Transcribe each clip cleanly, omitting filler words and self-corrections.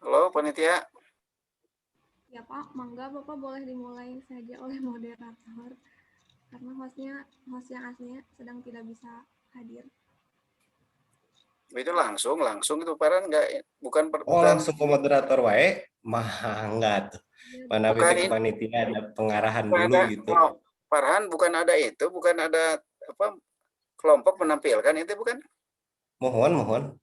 Halo panitia. Ya Pak, mangga Bapak boleh dimulai saja oleh moderator karena host yang aslinya sedang tidak bisa hadir. Itu langsung itu Farhan nggak bukan Oh, bukan langsung ke moderator wae. Mah enggak tuh. Ya, Mana bukan bete ke ini panitia ada pengarahan bukan dulu ada gitu. Farhan bukan ada apa kelompok menampilkan itu bukan Mohon.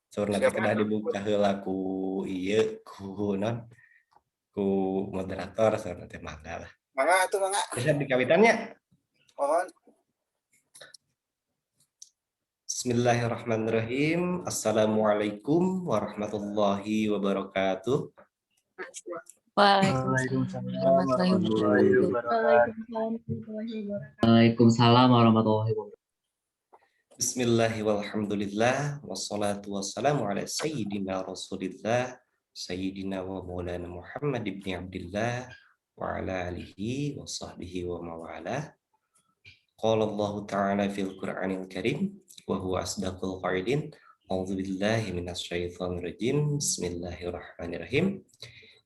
Sur nanti siapa kedah dibuka heula ku ieu ku non ku moderator sur nanti mangga lah. mangga Bisa dikawitannya. mohon. Bismillahirrahmanirrahim. Assalamualaikum warahmatullahi wabarakatuh. Waalaikumsalam warahmatullahi wabarakatuh. Waalaikumsalam warahmatullahi wabarakatuh. Bismillahirrahmanirrahim. Wassalatu wassalamu ala sayyidina Rasulillah sayyidina wa maulana Muhammad ibn Abdullah wa ala alihi wa sahbihi wa mawala. Qala Allah ta'ala fil Qur'anil Karim wa huwa asdaqul qailin. A'udzu billahi minasy syaithanir rajim. Bismillahirrahmanirrahim.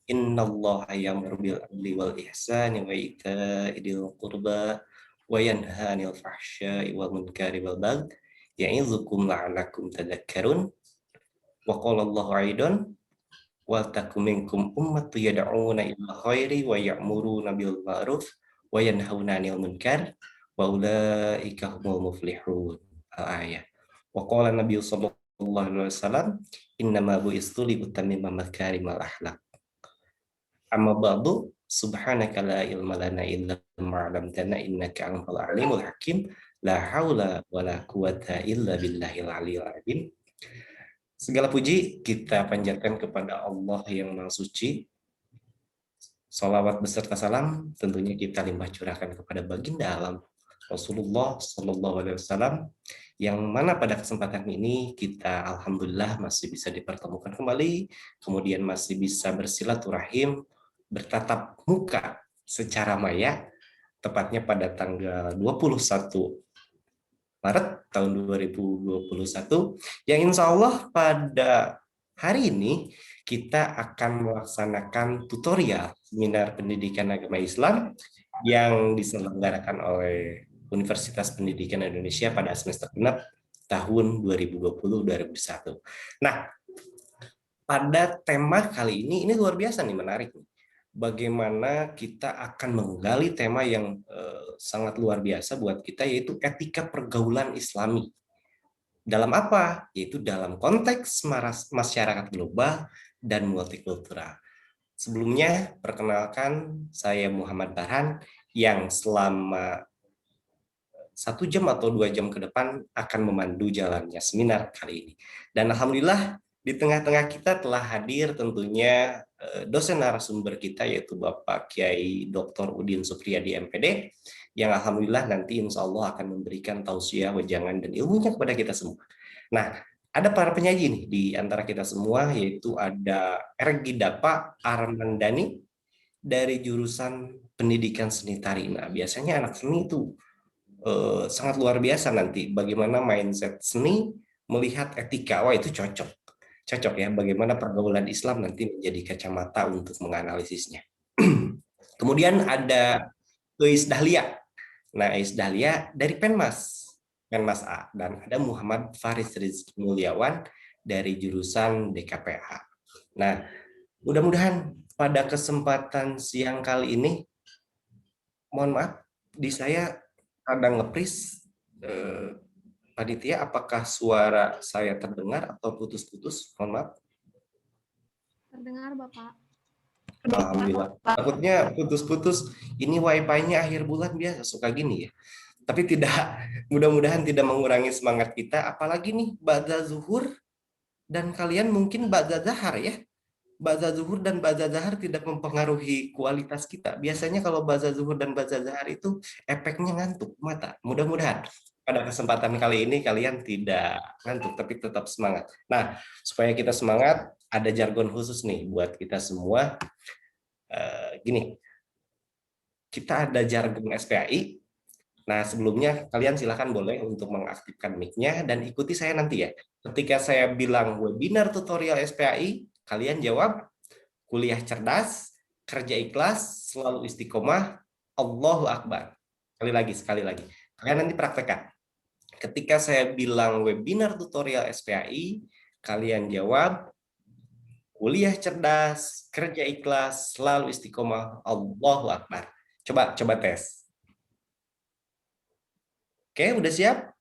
Innallaha ya'muru bil adli wal ihsani wa ita'i dzil qurba wa yanha 'anil fahsya'i wal munkari wal baghi ya'izukum la'allakum tadhakkarun. Wa qala Allahu aidan wal takum minkum ummatun yad'una ila khairi wa ya'muruna bil ma'ruf wa yanhauna 'anil munkar wa ulaika humul muflihun. Al-ayah. Wa qala Nabi sallallahu alaihi wasallam innama bu'istu li utammima makarimal akhlaq. Amma ba'du subhanaka la ilma lana illa ma 'allamtana innaka antal alimul hakim. La haula wala quwata illa billahil aliyil azim. Segala puji kita panjatkan kepada Allah yang Maha Suci. Salawat beserta salam tentunya kita limpah curahkan kepada baginda alam Rasulullah Sallallahu Alaihi Wasallam, yang mana pada kesempatan ini kita alhamdulillah masih bisa dipertemukan kembali, kemudian masih bisa bersilaturahim, bertatap muka secara maya, tepatnya pada tanggal 21 Maret tahun 2021, yang insya Allah pada hari ini kita akan melaksanakan tutorial seminar pendidikan agama Islam yang diselenggarakan oleh Universitas Pendidikan Indonesia pada semester genap tahun 2020-2021. Nah, pada tema kali ini luar biasa nih, menarik nih. Bagaimana kita akan menggali tema yang sangat luar biasa buat kita, yaitu etika pergaulan Islami. Dalam apa? Yaitu dalam konteks masyarakat global dan multikultural. Sebelumnya, perkenalkan saya Muhammad Farhan yang selama 1 jam atau 2 jam ke depan akan memandu jalannya seminar kali ini. Dan alhamdulillah di tengah-tengah kita telah hadir tentunya dosen narasumber kita, yaitu Bapak Kiai Dr. Udin Supriyadi MPD, yang alhamdulillah nanti insya Allah akan memberikan tausiah, wejangan, dan ilmunya kepada kita semua. Nah, ada para penyaji nih di antara kita semua, yaitu ada Ergi Dapa Armandani dari jurusan Pendidikan Seni Tari. Nah, biasanya anak seni itu sangat luar biasa nanti bagaimana mindset seni melihat etika. Wah, itu cocok ya, bagaimana pergaulan Islam nanti menjadi kacamata untuk menganalisisnya. Kemudian ada Eis Dahlia. Nah, Eis Dahlia dari Penmas A, dan ada Muhammad Faris Rizky Mulyawan dari jurusan DKPA. Nah, mudah-mudahan pada kesempatan siang kali ini, mohon maaf, di saya ada ngepris, panitia, apakah suara saya terdengar atau putus-putus? Mohon maaf. Terdengar Bapak. Alhamdulillah. Takutnya putus-putus. Ini wifi-nya akhir bulan biasa suka gini ya. Tapi tidak, mudah-mudahan tidak mengurangi semangat kita. Apalagi nih ba'da zuhur dan kalian mungkin ba'da zahar ya. Ba'da zuhur dan ba'da zahar tidak mempengaruhi kualitas kita. Biasanya kalau ba'da zuhur dan ba'da zahar itu efeknya ngantuk mata. Mudah-mudahan pada kesempatan kali ini kalian tidak ngantuk tapi tetap semangat. Nah, supaya kita semangat, ada jargon khusus nih buat kita semua. Gini, kita ada jargon SPAI, Nah, sebelumnya kalian silakan boleh untuk mengaktifkan mic-nya dan ikuti saya nanti ya. Ketika saya bilang webinar tutorial SPAI, kalian jawab kuliah cerdas, kerja ikhlas, selalu istiqomah, Allahu Akbar. Sekali lagi. Kalian nanti praktekkan. Ketika saya bilang webinar tutorial SPAI, kalian jawab kuliah cerdas, kerja ikhlas, selalu istiqomah, Allahu Akbar. Coba tes. Oke, udah siap?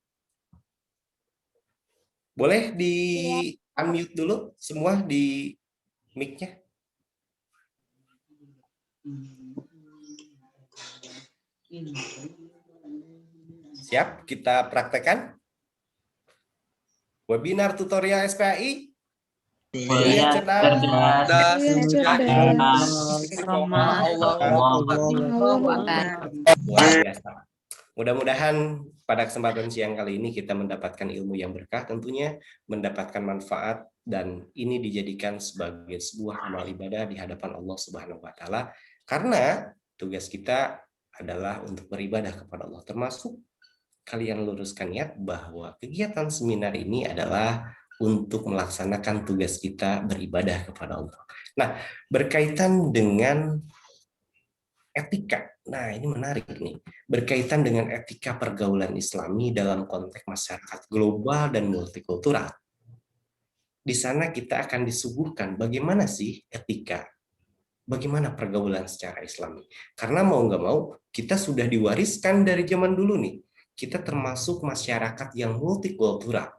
Boleh di unmute dulu semua di mic-nya. Siap, kita praktekkan. Webinar tutorial SPAI. Kuliah cerdas. Luar biasa. Mudah-mudahan pada kesempatan siang kali ini kita mendapatkan ilmu yang berkah, tentunya mendapatkan manfaat, dan ini dijadikan sebagai sebuah amal ibadah di hadapan Allah Subhanahu wa Ta'ala, karena tugas kita adalah untuk beribadah kepada Allah, termasuk kalian luruskan niat bahwa kegiatan seminar ini adalah untuk melaksanakan tugas kita beribadah kepada Allah. Nah, berkaitan dengan etika. Nah, ini menarik nih. Berkaitan dengan etika pergaulan Islami dalam konteks masyarakat global dan multikultural. Di sana kita akan disuguhkan bagaimana sih etika, bagaimana pergaulan secara Islami. Karena mau nggak mau, kita sudah diwariskan dari zaman dulu nih. Kita termasuk masyarakat yang multikultural.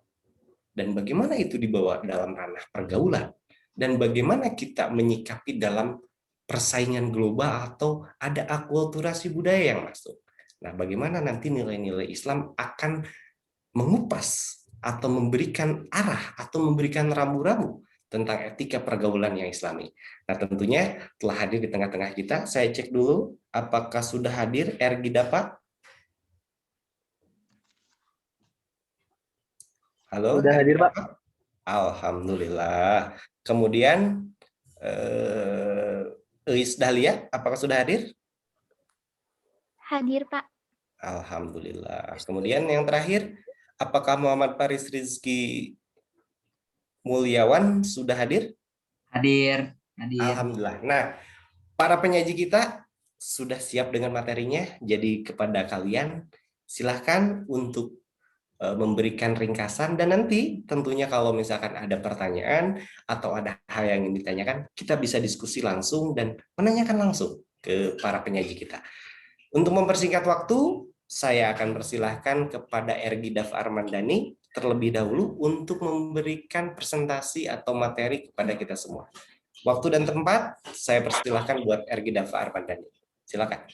Dan bagaimana itu dibawa dalam ranah pergaulan. Dan bagaimana kita menyikapi dalam persaingan global atau ada akulturasi budaya yang masuk. Nah, bagaimana nanti nilai-nilai Islam akan mengupas atau memberikan arah atau memberikan rambu-rambu tentang etika pergaulan yang Islami. Nah, tentunya telah hadir di tengah-tengah kita. Saya cek dulu apakah sudah hadir Ergi Dapat. Halo. Sudah hadir, Pak. Alhamdulillah. Kemudian Eis Dahlia, apakah sudah hadir? Hadir, Pak. Alhamdulillah. Kemudian yang terakhir, apakah Muhammad Faris Rizky Mulyawan sudah hadir? Hadir. Alhamdulillah. Nah, para penyaji kita sudah siap dengan materinya, jadi kepada kalian silahkan untuk memberikan ringkasan, dan nanti tentunya kalau misalkan ada pertanyaan atau ada hal yang ingin ditanyakan, kita bisa diskusi langsung dan menanyakan langsung ke para penyaji kita. Untuk mempersingkat waktu, saya akan persilahkan kepada Ergi Daf Armandani terlebih dahulu untuk memberikan presentasi atau materi kepada kita semua. Waktu dan tempat saya persilahkan buat Ergi Daf Armandani. Silakan.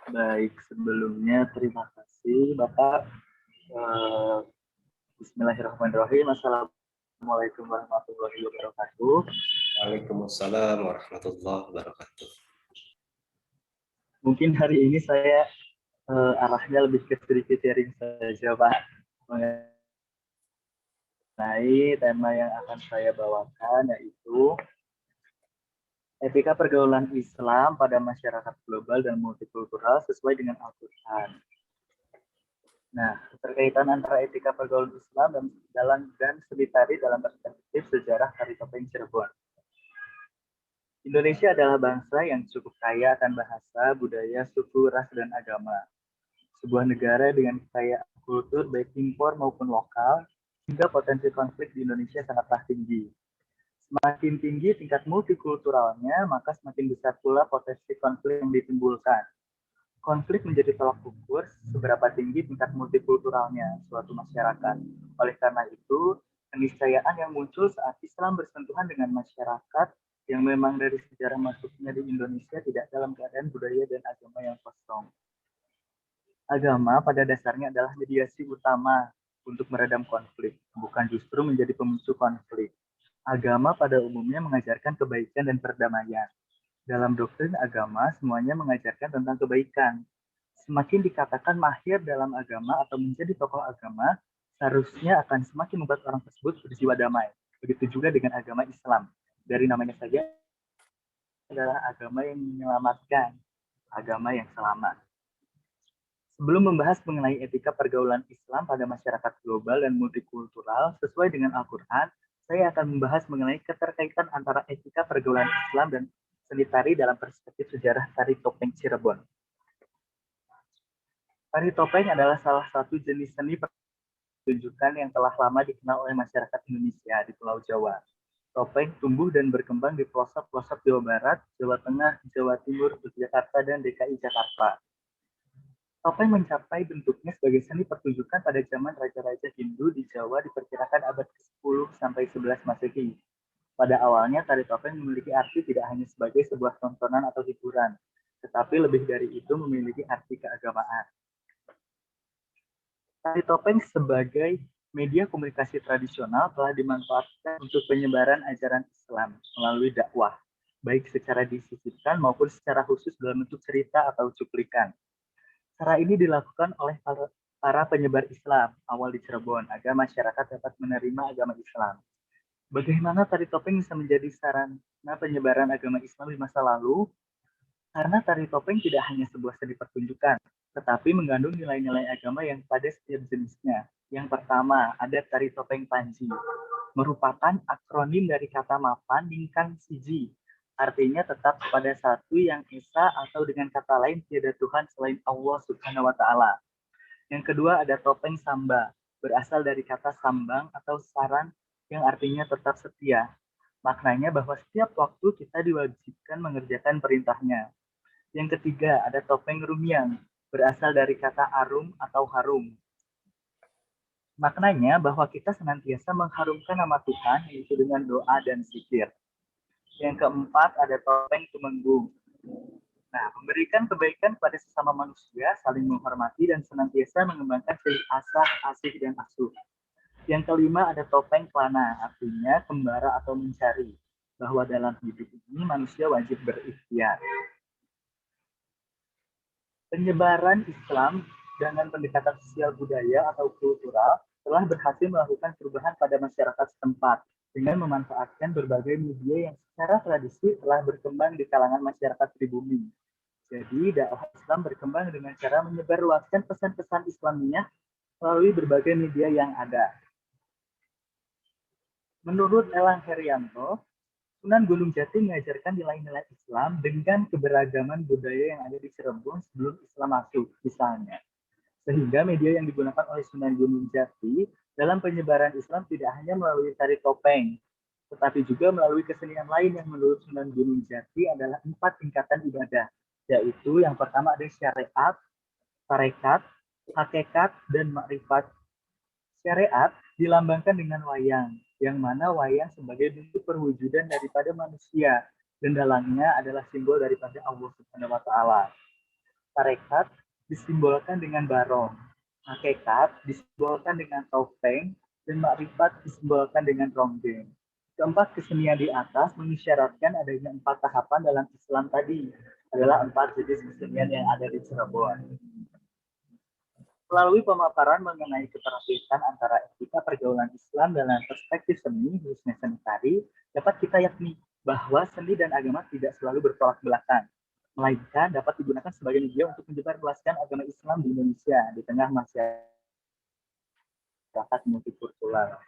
Baik, sebelumnya terima kasih Bapak. Bismillahirrahmanirrahim. Assalamualaikum warahmatullahi wabarakatuh. Waalaikumsalam warahmatullahi wabarakatuh. Mungkin hari ini saya arahnya lebih ke sedikit sharing saja, Pak, mengenai tema yang akan saya bawakan, yaitu etika pergaulan Islam pada masyarakat global dan multikultural sesuai dengan Al-Quran. Nah, keterkaitan antara etika pergaulan Islam dan seni tari dalam perspektif sejarah tari topeng Cirebon. Indonesia adalah bangsa yang cukup kaya akan bahasa, budaya, suku, ras, dan agama. Sebuah negara dengan kekayaan kultur baik impor maupun lokal, hingga potensi konflik di Indonesia sangatlah tinggi. Semakin tinggi tingkat multikulturalnya, maka semakin besar pula potensi konflik yang ditimbulkan. Konflik menjadi tolak ukur seberapa tinggi tingkat multikulturalnya suatu masyarakat. Oleh karena itu, keniscayaan yang muncul saat Islam bersentuhan dengan masyarakat yang memang dari sejarah masuknya di Indonesia tidak dalam keadaan budaya dan agama yang kosong. Agama pada dasarnya adalah mediasi utama untuk meredam konflik, bukan justru menjadi pemicu konflik. Agama pada umumnya mengajarkan kebaikan dan perdamaian. Dalam doktrin agama, semuanya mengajarkan tentang kebaikan. Semakin dikatakan mahir dalam agama atau menjadi tokoh agama, seharusnya akan semakin membuat orang tersebut berjiwa damai. Begitu juga dengan agama Islam. Dari namanya saja, adalah agama yang menyelamatkan, agama yang selamat. Sebelum membahas mengenai etika pergaulan Islam pada masyarakat global dan multikultural sesuai dengan Al-Quran, saya akan membahas mengenai keterkaitan antara etika pergaulan Islam dan seni tari dalam perspektif sejarah tari topeng Cirebon. Tari topeng adalah salah satu jenis seni pertunjukan yang telah lama dikenal oleh masyarakat Indonesia di Pulau Jawa. Topeng tumbuh dan berkembang di pelosok-pelosok Jawa Barat, Jawa Tengah, Jawa Timur, Yogyakarta, dan DKI Jakarta. Topeng mencapai bentuknya sebagai seni pertunjukan pada zaman Raja-Raja Hindu di Jawa diperkirakan abad ke-10 sampai 11 Masehi. Pada awalnya, tari topeng memiliki arti tidak hanya sebagai sebuah tontonan atau hiburan, tetapi lebih dari itu memiliki arti keagamaan. Tari topeng sebagai media komunikasi tradisional telah dimanfaatkan untuk penyebaran ajaran Islam melalui dakwah, baik secara disisipkan maupun secara khusus dalam bentuk cerita atau cuplikan. Cara ini dilakukan oleh para penyebar Islam awal di Cirebon agar masyarakat dapat menerima agama Islam. Bagaimana tari topeng bisa menjadi sarana penyebaran agama Islam di masa lalu? Karena tari topeng tidak hanya sebuah seni pertunjukan, tetapi mengandung nilai-nilai agama yang pada setiap jenisnya. Yang pertama, ada tari topeng Panji, merupakan akronim dari kata mapan ningkan siji, artinya tetap pada satu yang esa atau dengan kata lain tiada Tuhan selain Allah Subhanahu wa Ta'ala. Yang kedua ada topeng Samba, berasal dari kata sambang atau saran yang artinya tetap setia. Maknanya bahwa setiap waktu kita diwajibkan mengerjakan perintahnya. Yang ketiga ada topeng Rumiang, berasal dari kata arum atau harum. Maknanya bahwa kita senantiasa mengharumkan nama Tuhan, yaitu dengan doa dan zikir. Yang keempat ada topeng Tumenggung. Nah, memberikan kebaikan pada sesama manusia, saling menghormati dan senantiasa mengembangkan silih asah, asih, dan asuh. Yang kelima ada topeng Kelana, artinya kembara atau mencari, bahwa dalam hidup ini manusia wajib berikhtiar. Penyebaran Islam dengan pendekatan sosial budaya atau kultural telah berhasil melakukan perubahan pada masyarakat setempat dengan memanfaatkan berbagai media yang secara tradisi telah berkembang di kalangan masyarakat pribumi. Jadi, dakwah Islam berkembang dengan cara menyebarluaskan pesan-pesan Islamiyah melalui berbagai media yang ada. Menurut Elang Herianto, Sunan Gunung Jati mengajarkan nilai-nilai Islam dengan keberagaman budaya yang ada di Cirebon sebelum Islam masuk, misalnya. Sehingga media yang digunakan oleh Sunan Gunung Jati dalam penyebaran Islam tidak hanya melalui tari topeng, tetapi juga melalui kesenian lain yang menurut Sunan Gunung Jati adalah 4 tingkatan ibadah, yaitu yang pertama ada syariat, tarekat, hakikat, dan makrifat. Syariat dilambangkan dengan wayang, yang mana wayang sebagai bentuk perwujudan daripada manusia, dan dalangnya adalah simbol daripada Allah Subhanahu wa Ta'ala. Tarekat disimbolkan dengan barong, hakikat disimbolkan dengan topeng, dan makrifat disimbolkan dengan ronggeng. Keempat kesenian di atas mengisyaratkan adanya 4 tahapan dalam Islam tadi, adalah 4 jenis kesenian yang ada di Cirebon. Melalui pemaparan mengenai keterkaitan antara etika pergaulan Islam dalam perspektif seni, khususnya seni tari, dapat kita yakini bahwa seni dan agama tidak selalu bertolak belakang, melainkan dapat digunakan sebagai media untuk menyebarluaskan agama Islam di Indonesia di tengah masyarakat multikultural.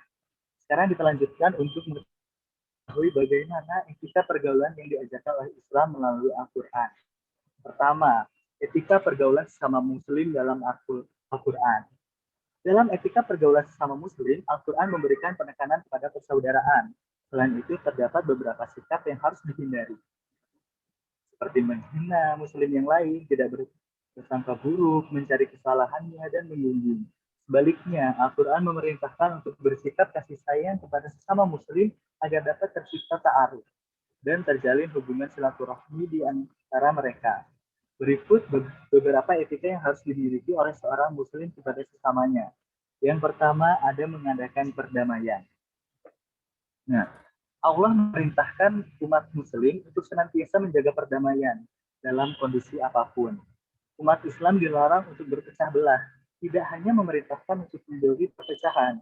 Sekarang kita lanjutkan untuk mengetahui bagaimana etika pergaulan yang diajarkan oleh Islam melalui Al-Quran. Pertama, etika pergaulan sesama Muslim dalam Al-Quran. Dalam etika pergaulan sesama Muslim, Al-Quran memberikan penekanan kepada persaudaraan. Selain itu, terdapat beberapa sikap yang harus dihindari, seperti menghina Muslim yang lain, tidak bersangka buruk, mencari kesalahannya, dan menyindir. Sebaliknya, Al-Quran memerintahkan untuk bersikap kasih sayang kepada sesama Muslim agar dapat tercipta ta'aruf dan terjalin hubungan silaturahmi di antara mereka. Berikut beberapa etika yang harus dimiliki oleh seorang Muslim kepada sesamanya. Yang pertama, ada mengadakan perdamaian. Nah, Allah memerintahkan umat Muslim untuk senantiasa menjaga perdamaian dalam kondisi apapun. Umat Islam dilarang untuk berpecah belah, tidak hanya memerintahkan untuk menjauhi perpecahan.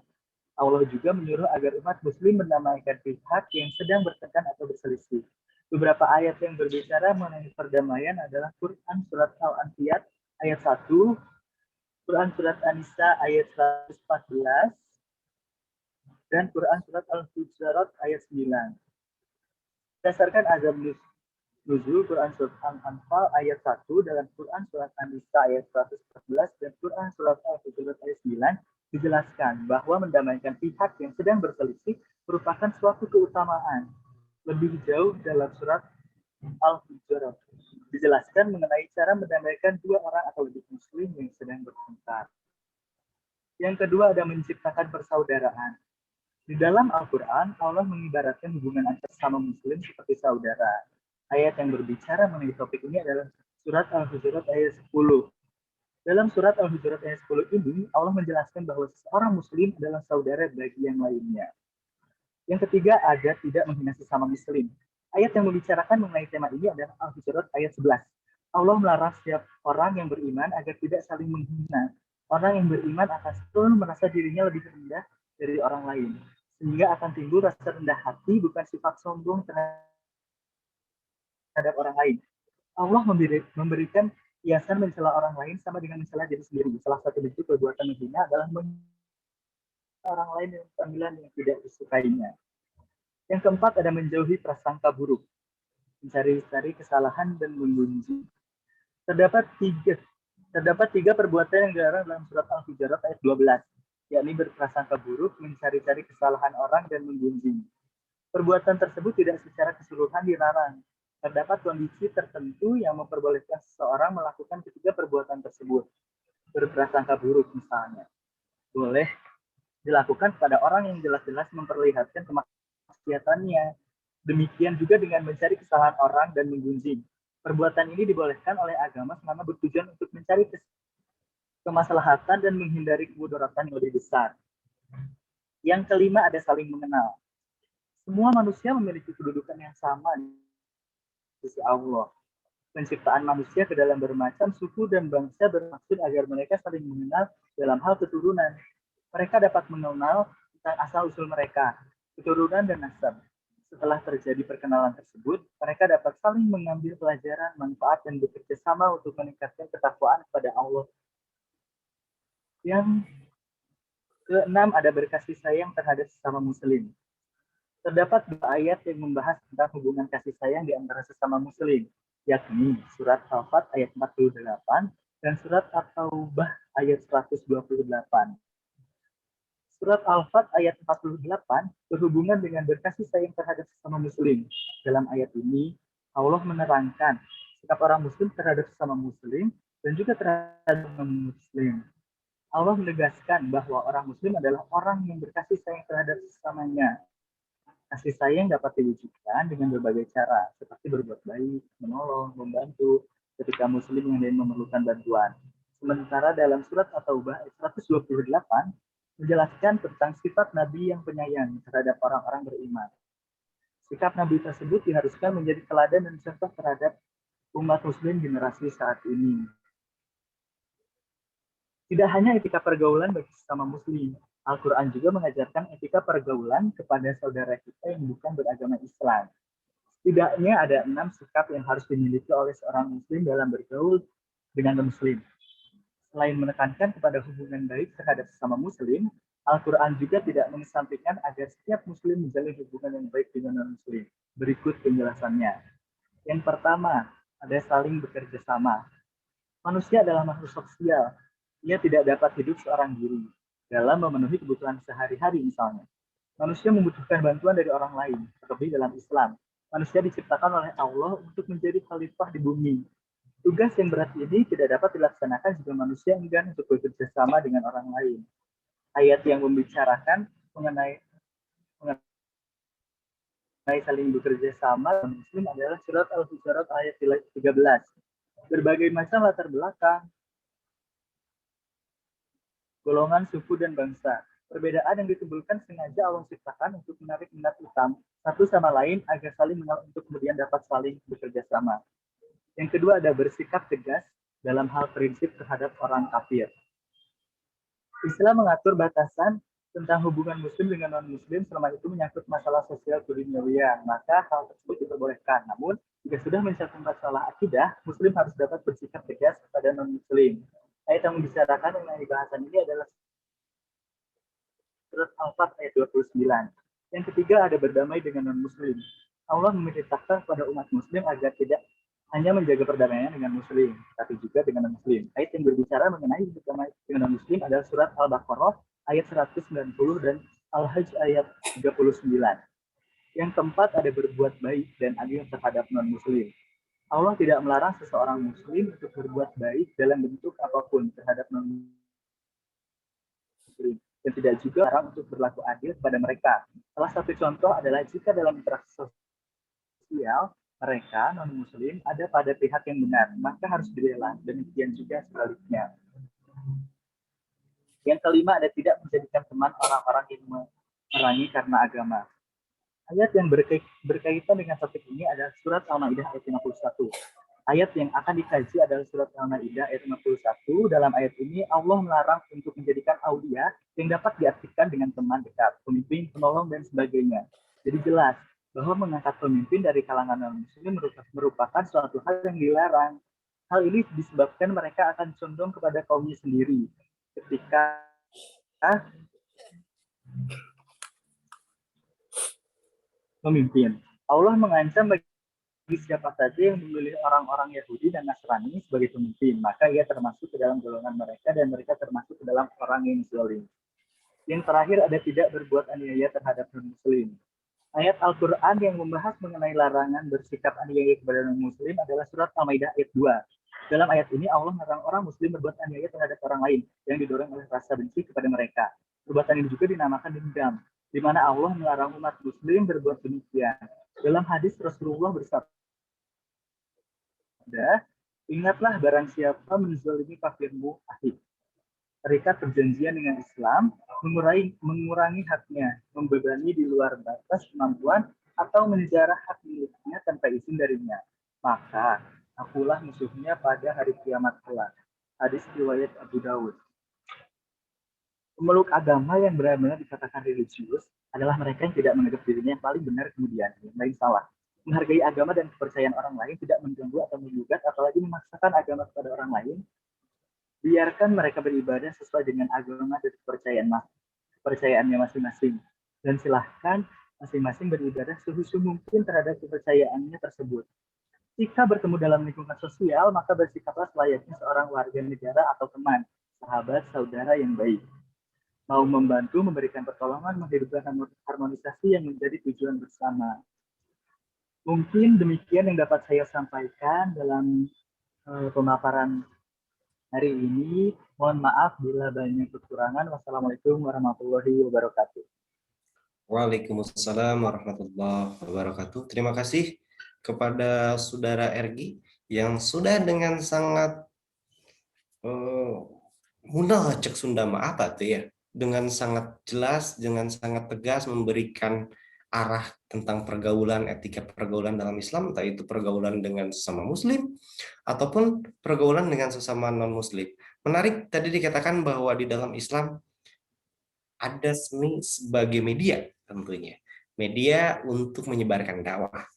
Allah juga menyuruh agar umat Muslim mendamaikan pihak yang sedang bertengkar atau berselisih. Beberapa ayat yang berbicara mengenai perdamaian adalah Quran Surat Al-Anfiyat ayat 1, Quran Surat An-Nisa ayat 114, dan Quran Surat Al-Hujurat ayat 9. Berdasarkan azab nuzul Quran Surat Al-Anfal ayat 1 dalam Quran Surat An-Nisa ayat 114 dan Quran Surat Al-Hujurat ayat 9 dijelaskan bahwa mendamaikan pihak yang sedang berselisih merupakan suatu keutamaan. Lebih jauh dalam Surat Al-Hujurat dijelaskan mengenai cara mendamaikan dua orang atau lebih muslim yang sedang bertengkar. Yang kedua ada menciptakan persaudaraan. Di dalam Al-Quran, Allah mengibaratkan hubungan antar sesama muslim seperti saudara. Ayat yang berbicara mengenai topik ini adalah Surat Al-Hujurat ayat 10. Dalam Surat Al-Hujurat ayat 10 ini, Allah menjelaskan bahwa seorang muslim adalah saudara bagi yang lainnya. Yang ketiga, agar tidak menghina sesama muslim. Ayat yang membicarakan mengenai tema ini adalah Al-Hujurat ayat 11. Allah melarang setiap orang yang beriman agar tidak saling menghina. Orang yang beriman akan selalu merasa dirinya lebih rendah dari orang lain, sehingga akan timbul rasa rendah hati, bukan sifat sombong terhadap orang lain. Allah memberikan kiasan mencela orang lain sama dengan mencela diri sendiri. Salah satu bentuk perbuatan menghina adalah orang lain dengan panggilan yang tidak disukainya. Yang keempat ada menjauhi prasangka buruk, mencari-cari kesalahan dan membenci. Terdapat tiga perbuatan yang dilarang dalam Surat Al-Hujurat ayat 12, yakni berprasangka buruk, mencari-cari kesalahan orang, dan menggunjing. Perbuatan tersebut tidak secara keseluruhan dilarang. Terdapat kondisi tertentu yang memperbolehkan seseorang melakukan ketiga perbuatan tersebut. Berprasangka buruk misalnya boleh dilakukan pada orang yang jelas-jelas memperlihatkan kemaksiatannya. Demikian juga dengan mencari kesalahan orang dan menggunjing. Perbuatan ini dibolehkan oleh agama selama bertujuan untuk mencari kemaslahatan dan menghindari kemudaratan yang lebih besar. Yang kelima ada saling mengenal. Semua manusia memiliki kedudukan yang sama di sisi Allah. Penciptaan manusia ke dalam bermacam suku dan bangsa bermaksud agar mereka saling mengenal dalam hal keturunan. Mereka dapat mengenal tentang asal-usul mereka, keturunan dan nasab. Setelah terjadi perkenalan tersebut, mereka dapat saling mengambil pelajaran, manfaat, dan bekerja sama untuk meningkatkan ketakwaan kepada Allah. Yang keenam ada berkasih sayang terhadap sesama muslim. Terdapat dua ayat yang membahas tentang hubungan kasih sayang di antara sesama muslim, yakni Surat Al-Fat ayat 48 dan Surat At-Taubah ayat 128. Surat Al-Fat ayat 48 berhubungan dengan berkasih sayang terhadap sesama muslim. Dalam ayat ini, Allah menerangkan sikap orang muslim terhadap sesama muslim dan juga terhadap non-muslim. Allah menegaskan bahwa orang muslim adalah orang yang berkasih sayang terhadap sesamanya. Kasih sayang dapat diwujudkan dengan berbagai cara, seperti berbuat baik, menolong, membantu ketika muslim yang memerlukan bantuan. Sementara dalam Surat At-Taubah ayat 128 menjelaskan tentang sifat Nabi yang penyayang terhadap orang-orang beriman. Sikap Nabi tersebut diharuskan menjadi teladan dan contoh terhadap umat muslim generasi saat ini. Tidak hanya etika pergaulan bagi sesama muslim, Al-Quran juga mengajarkan etika pergaulan kepada saudara kita yang bukan beragama Islam. Setidaknya ada 6 sikap yang harus dimiliki oleh seorang muslim dalam bergaul dengan muslim. Selain menekankan kepada hubungan baik terhadap sesama muslim, Al-Quran juga tidak mengesampingkan agar setiap muslim menjalin hubungan yang baik dengan non-muslim. Berikut penjelasannya. Yang pertama, ada saling bekerja sama. Manusia adalah makhluk sosial. Ia tidak dapat hidup seorang diri dalam memenuhi kebutuhan sehari-hari misalnya. Manusia membutuhkan bantuan dari orang lain, terlebih dalam Islam. Manusia diciptakan oleh Allah untuk menjadi khalifah di bumi. Tugas yang berat ini tidak dapat dilaksanakan jika manusia enggan untuk bekerja sama dengan orang lain. Ayat yang membicarakan mengenai saling bekerja sama muslim adalah Surat Al-Hujurat ayat 13. Berbagai macam latar belakang, golongan, suku, dan bangsa. Perbedaan yang ditimbulkan sengaja Allah ciptakan untuk menarik minat utama satu sama lain agar saling mengenal untuk kemudian dapat saling bekerja sama. Yang kedua ada bersikap tegas dalam hal prinsip terhadap orang kafir. Islam mengatur batasan tentang hubungan muslim dengan non-muslim selama itu menyangkut masalah sosial keduniawian, maka hal tersebut diperbolehkan. Namun, jika sudah mencakup masalah akidah, muslim harus dapat bersikap tegas kepada non-muslim. Ayat yang membicarakan mengenai bahasan ini adalah surat Al-Fat ayat 29. Yang ketiga ada berdamai dengan non-muslim. Allah memerintahkan kepada umat muslim agar tidak hanya menjaga perdamaian dengan muslim, tapi juga dengan non-muslim. Ayat yang berbicara mengenai berdamai dengan non-muslim adalah surat Al-Baqarah ayat 190 dan Al-Hajj ayat 39. Yang keempat ada berbuat baik dan adil terhadap non-muslim. Allah tidak melarang seseorang muslim untuk berbuat baik dalam bentuk apapun terhadap non-muslim, dan tidak juga melarang untuk berlaku adil kepada mereka. Salah satu contoh adalah jika dalam interaksi sosial mereka non-muslim ada pada pihak yang benar, maka harus dibela. Demikian juga sebaliknya. Yang kelima ada tidak menjadikan teman orang-orang yang memerangi karena agama. Ayat yang berkaitan dengan topik ini adalah surat Al-Maidah ayat 51. Ayat yang akan dikaji adalah surat Al-Maidah ayat 51. Dalam ayat ini Allah melarang untuk menjadikan aulia yang dapat diartikan dengan teman dekat, pemimpin, penolong, dan sebagainya. Jadi jelas bahwa mengangkat pemimpin dari kalangan non-muslim merupakan suatu hal yang dilarang. Hal ini disebabkan mereka akan condong kepada kaumnya sendiri. Ketika memimpin, Allah mengancam bagi siapa saja yang memilih orang-orang Yahudi dan Nasrani sebagai pemimpin, maka ia termasuk ke dalam golongan mereka dan mereka termasuk ke dalam orang yang zalim. Yang terakhir ada tidak berbuat aniaya terhadap non-muslim. Ayat Al-Quran yang membahas mengenai larangan bersikap aniaya kepada non-muslim adalah surat Al-Maidah ayat 2. Dalam ayat ini Allah melarang orang muslim berbuat aniaya terhadap orang lain yang didorong oleh rasa benci kepada mereka. Perbuatan ini juga dinamakan dendam, di mana Allah melarang umat muslim berbuat demikian. Dalam hadis Rasulullah bersabda, ingatlah barang siapa menzalimi kafirmu ahid. Terikat perjanjian dengan Islam, mengurangi haknya, membebani di luar batas kemampuan, atau menjarah hak miliknya tanpa izin darinya. Maka, akulah musuhnya pada hari kiamat kelak. Hadis riwayat Abu Dawud. Pemeluk agama yang benar-benar dikatakan religius adalah mereka yang tidak menganggap dirinya yang paling benar kemudian yang lain salah. Menghargai agama dan kepercayaan orang lain, tidak mengganggu atau menggugat, apalagi memaksakan agama kepada orang lain. Biarkan mereka beribadah sesuai dengan agama dan kepercayaannya masing-masing. Dan silahkan masing-masing beribadah sehusu mungkin terhadap kepercayaannya tersebut. Jika bertemu dalam lingkungan sosial, maka bersikaplah selayaknya seorang warga negara atau teman, sahabat, saudara yang baik. Mau membantu, memberikan pertolongan, menghidupkan harmonisasi yang menjadi tujuan bersama. Mungkin demikian yang dapat saya sampaikan dalam pemaparan hari ini. Mohon maaf bila banyak kekurangan. Wassalamualaikum warahmatullahi wabarakatuh. Waalaikumsalam warahmatullahi wabarakatuh. Terima kasih kepada Saudara Ergi yang sudah dengan sangat mudah cek Sunda maaf tuh ya, dengan sangat jelas, dengan sangat tegas memberikan arah tentang pergaulan, etika pergaulan dalam Islam, entah itu pergaulan dengan sesama Muslim ataupun pergaulan dengan sesama non-Muslim. Menarik tadi dikatakan bahwa di dalam Islam ada seni sebagai media, tentunya media untuk menyebarkan dakwah.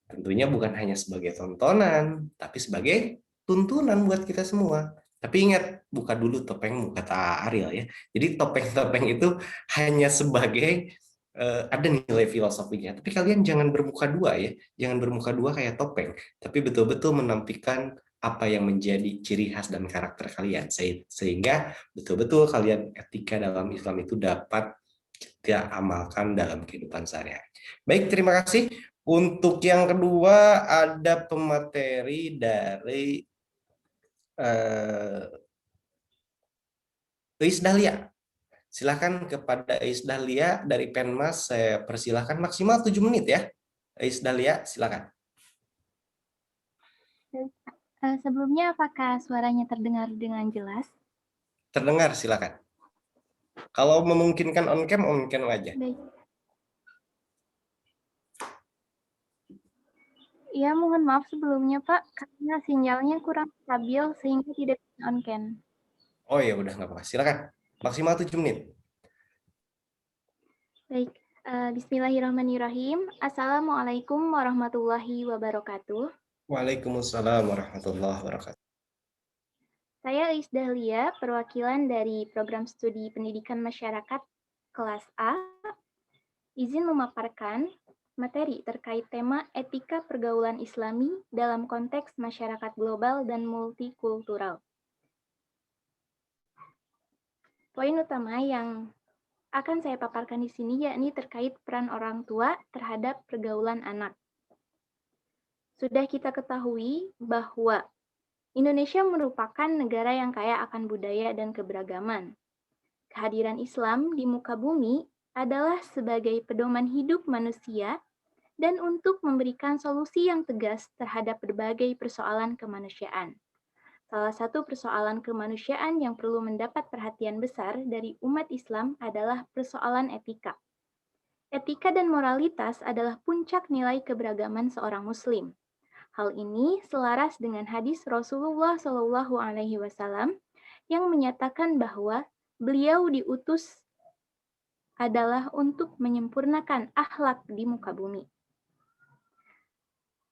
Tentunya bukan hanya sebagai tontonan, tapi sebagai tuntunan buat kita semua. Tapi ingat, buka dulu topengmu, kata Ariel ya. Jadi topeng-topeng itu hanya sebagai ada nilai filosofinya. Tapi kalian jangan bermuka dua ya. Jangan bermuka dua kayak topeng. Tapi betul-betul menampilkan apa yang menjadi ciri khas dan karakter kalian. Sehingga betul-betul kalian etika dalam Islam itu dapat kita amalkan dalam kehidupan sehari-hari. Baik, terima kasih. Untuk yang kedua ada pemateri dari Iis Dahlia. Silakan kepada Iis Dahlia dari Penmas, saya persilahkan maksimal 7 menit ya. Iis Dahlia, silakan. Sebelumnya apakah suaranya terdengar dengan jelas? Terdengar, silakan. Kalau memungkinkan on cam aja. Baik. Ya, mohon maaf sebelumnya Pak, karena sinyalnya kurang stabil sehingga tidak bisa on cam. Oh ya udah nggak apa-apa, silakan. Maksimal 7 menit. Baik, bismillahirrahmanirrahim. Assalamualaikum warahmatullahi wabarakatuh. Waalaikumsalam warahmatullahi wabarakatuh. Saya Ais Dahlia, perwakilan dari Program Studi Pendidikan Masyarakat kelas A, izin memaparkan materi terkait tema etika pergaulan Islami dalam konteks masyarakat global dan multikultural. Poin utama yang akan saya paparkan di sini yakni terkait peran orang tua terhadap pergaulan anak. Sudah kita ketahui bahwa Indonesia merupakan negara yang kaya akan budaya dan keberagaman. Kehadiran Islam di muka bumi adalah sebagai pedoman hidup manusia dan untuk memberikan solusi yang tegas terhadap berbagai persoalan kemanusiaan. Salah satu persoalan kemanusiaan yang perlu mendapat perhatian besar dari umat Islam adalah persoalan etika. Etika dan moralitas adalah puncak nilai keberagaman seorang Muslim. Hal ini selaras dengan hadis Rasulullah SAW yang menyatakan bahwa beliau diutus adalah untuk menyempurnakan akhlak di muka bumi.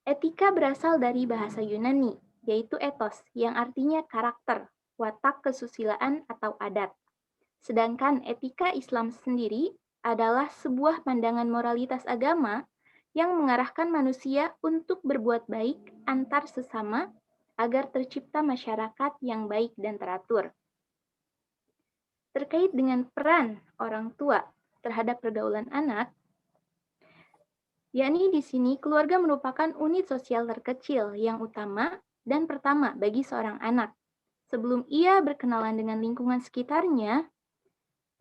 Etika berasal dari bahasa Yunani, yaitu ethos, yang artinya karakter, watak kesusilaan atau adat. Sedangkan etika Islam sendiri adalah sebuah pandangan moralitas agama yang mengarahkan manusia untuk berbuat baik antar sesama agar tercipta masyarakat yang baik dan teratur. Terkait dengan peran orang tua terhadap pergaulan anak, yakni di sini keluarga merupakan unit sosial terkecil yang utama dan pertama bagi seorang anak. Sebelum ia berkenalan dengan lingkungan sekitarnya,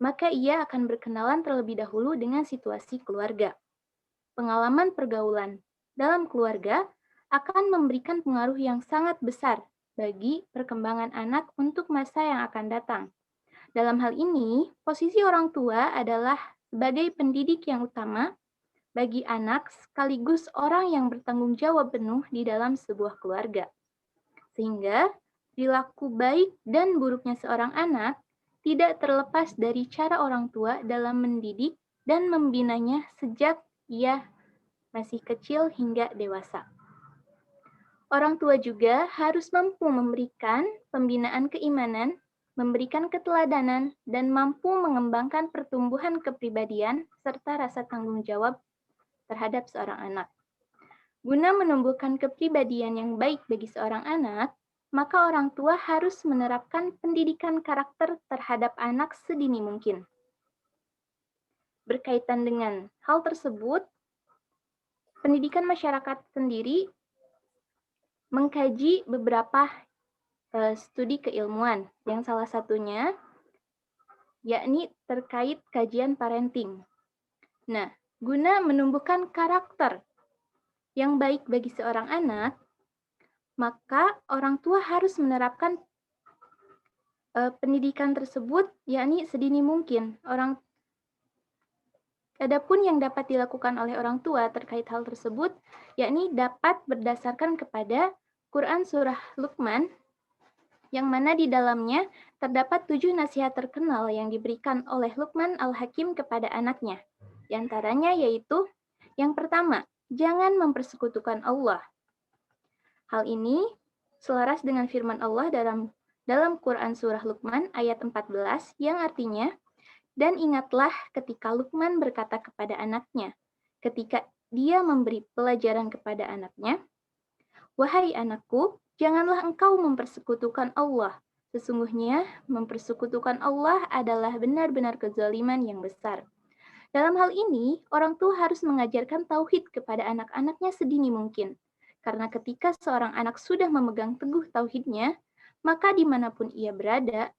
maka ia akan berkenalan terlebih dahulu dengan situasi keluarga. Pengalaman pergaulan dalam keluarga akan memberikan pengaruh yang sangat besar bagi perkembangan anak untuk masa yang akan datang. Dalam hal ini, posisi orang tua adalah sebagai pendidik yang utama bagi anak sekaligus orang yang bertanggung jawab penuh di dalam sebuah keluarga. Sehingga perilaku baik dan buruknya seorang anak tidak terlepas dari cara orang tua dalam mendidik dan membinanya sejak ia masih kecil hingga dewasa. Orang tua juga harus mampu memberikan pembinaan keimanan, memberikan keteladanan, dan mampu mengembangkan pertumbuhan kepribadian serta rasa tanggung jawab terhadap seorang anak. Guna menumbuhkan kepribadian yang baik bagi seorang anak, maka orang tua harus menerapkan pendidikan karakter terhadap anak sedini mungkin. Berkaitan dengan hal tersebut, pendidikan masyarakat sendiri mengkaji beberapa studi keilmuan, yang salah satunya yakni terkait kajian parenting. Nah, guna menumbuhkan karakter yang baik bagi seorang anak, maka orang tua harus menerapkan pendidikan tersebut, yakni sedini mungkin. Adapun yang dapat dilakukan oleh orang tua terkait hal tersebut, yakni dapat berdasarkan kepada Quran Surah Luqman, yang mana di dalamnya terdapat 7 nasihat terkenal yang diberikan oleh Luqman Al-Hakim kepada anaknya. Di antaranya yaitu, yang pertama, jangan mempersekutukan Allah. Hal ini selaras dengan firman Allah dalam Quran Surah Luqman ayat 14 yang artinya, dan ingatlah ketika Luqman berkata kepada anaknya, ketika dia memberi pelajaran kepada anaknya, wahai anakku, janganlah engkau mempersekutukan Allah. Sesungguhnya mempersekutukan Allah adalah benar-benar kezaliman yang besar. Dalam hal ini, orang tua harus mengajarkan tauhid kepada anak-anaknya sedini mungkin. Karena ketika seorang anak sudah memegang teguh tauhidnya, maka dimanapun ia berada,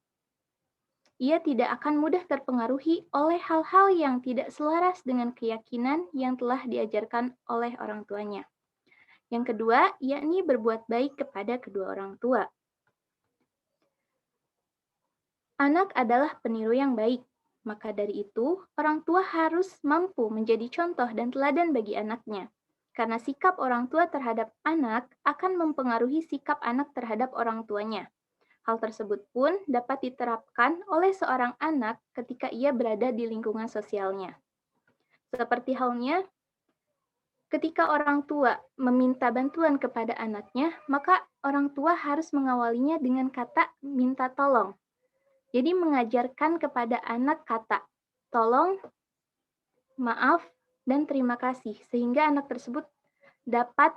ia tidak akan mudah terpengaruhi oleh hal-hal yang tidak selaras dengan keyakinan yang telah diajarkan oleh orang tuanya. Yang kedua, yakni berbuat baik kepada kedua orang tua. Anak adalah peniru yang baik, maka dari itu orang tua harus mampu menjadi contoh dan teladan bagi anaknya. Karena sikap orang tua terhadap anak akan mempengaruhi sikap anak terhadap orang tuanya. Hal tersebut pun dapat diterapkan oleh seorang anak ketika ia berada di lingkungan sosialnya. Seperti halnya ketika orang tua meminta bantuan kepada anaknya, maka orang tua harus mengawalinya dengan kata minta tolong. Jadi mengajarkan kepada anak kata tolong, maaf, dan terima kasih, sehingga anak tersebut dapat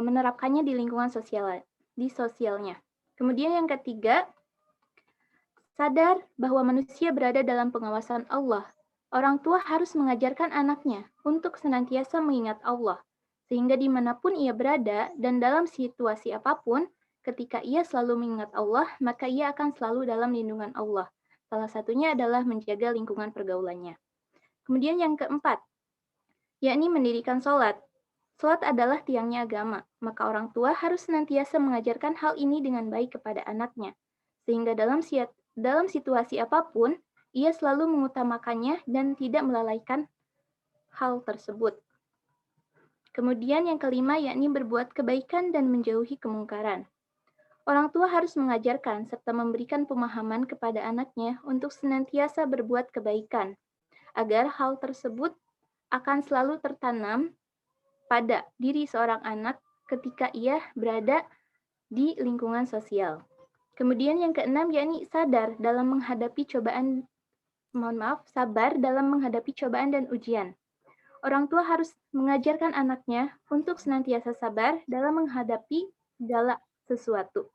menerapkannya di lingkungan sosialnya. Kemudian yang ketiga, sadar bahwa manusia berada dalam pengawasan Allah. Orang tua harus mengajarkan anaknya untuk senantiasa mengingat Allah, sehingga dimanapun ia berada dan dalam situasi apapun, ketika ia selalu mengingat Allah, maka ia akan selalu dalam lindungan Allah. Salah satunya adalah menjaga lingkungan pergaulannya. Kemudian yang keempat, yakni mendirikan sholat. Sholat adalah tiangnya agama, maka orang tua harus senantiasa mengajarkan hal ini dengan baik kepada anaknya, sehingga dalam situasi apapun, ia selalu mengutamakannya dan tidak melalaikan hal tersebut. Kemudian yang kelima, yakni berbuat kebaikan dan menjauhi kemungkaran. Orang tua harus mengajarkan serta memberikan pemahaman kepada anaknya untuk senantiasa berbuat kebaikan, agar hal tersebut akan selalu tertanam pada diri seorang anak ketika ia berada di lingkungan sosial. Kemudian yang keenam, yakni sabar dalam menghadapi cobaan dan ujian. Orang tua harus mengajarkan anaknya untuk senantiasa sabar dalam menghadapi segala sesuatu.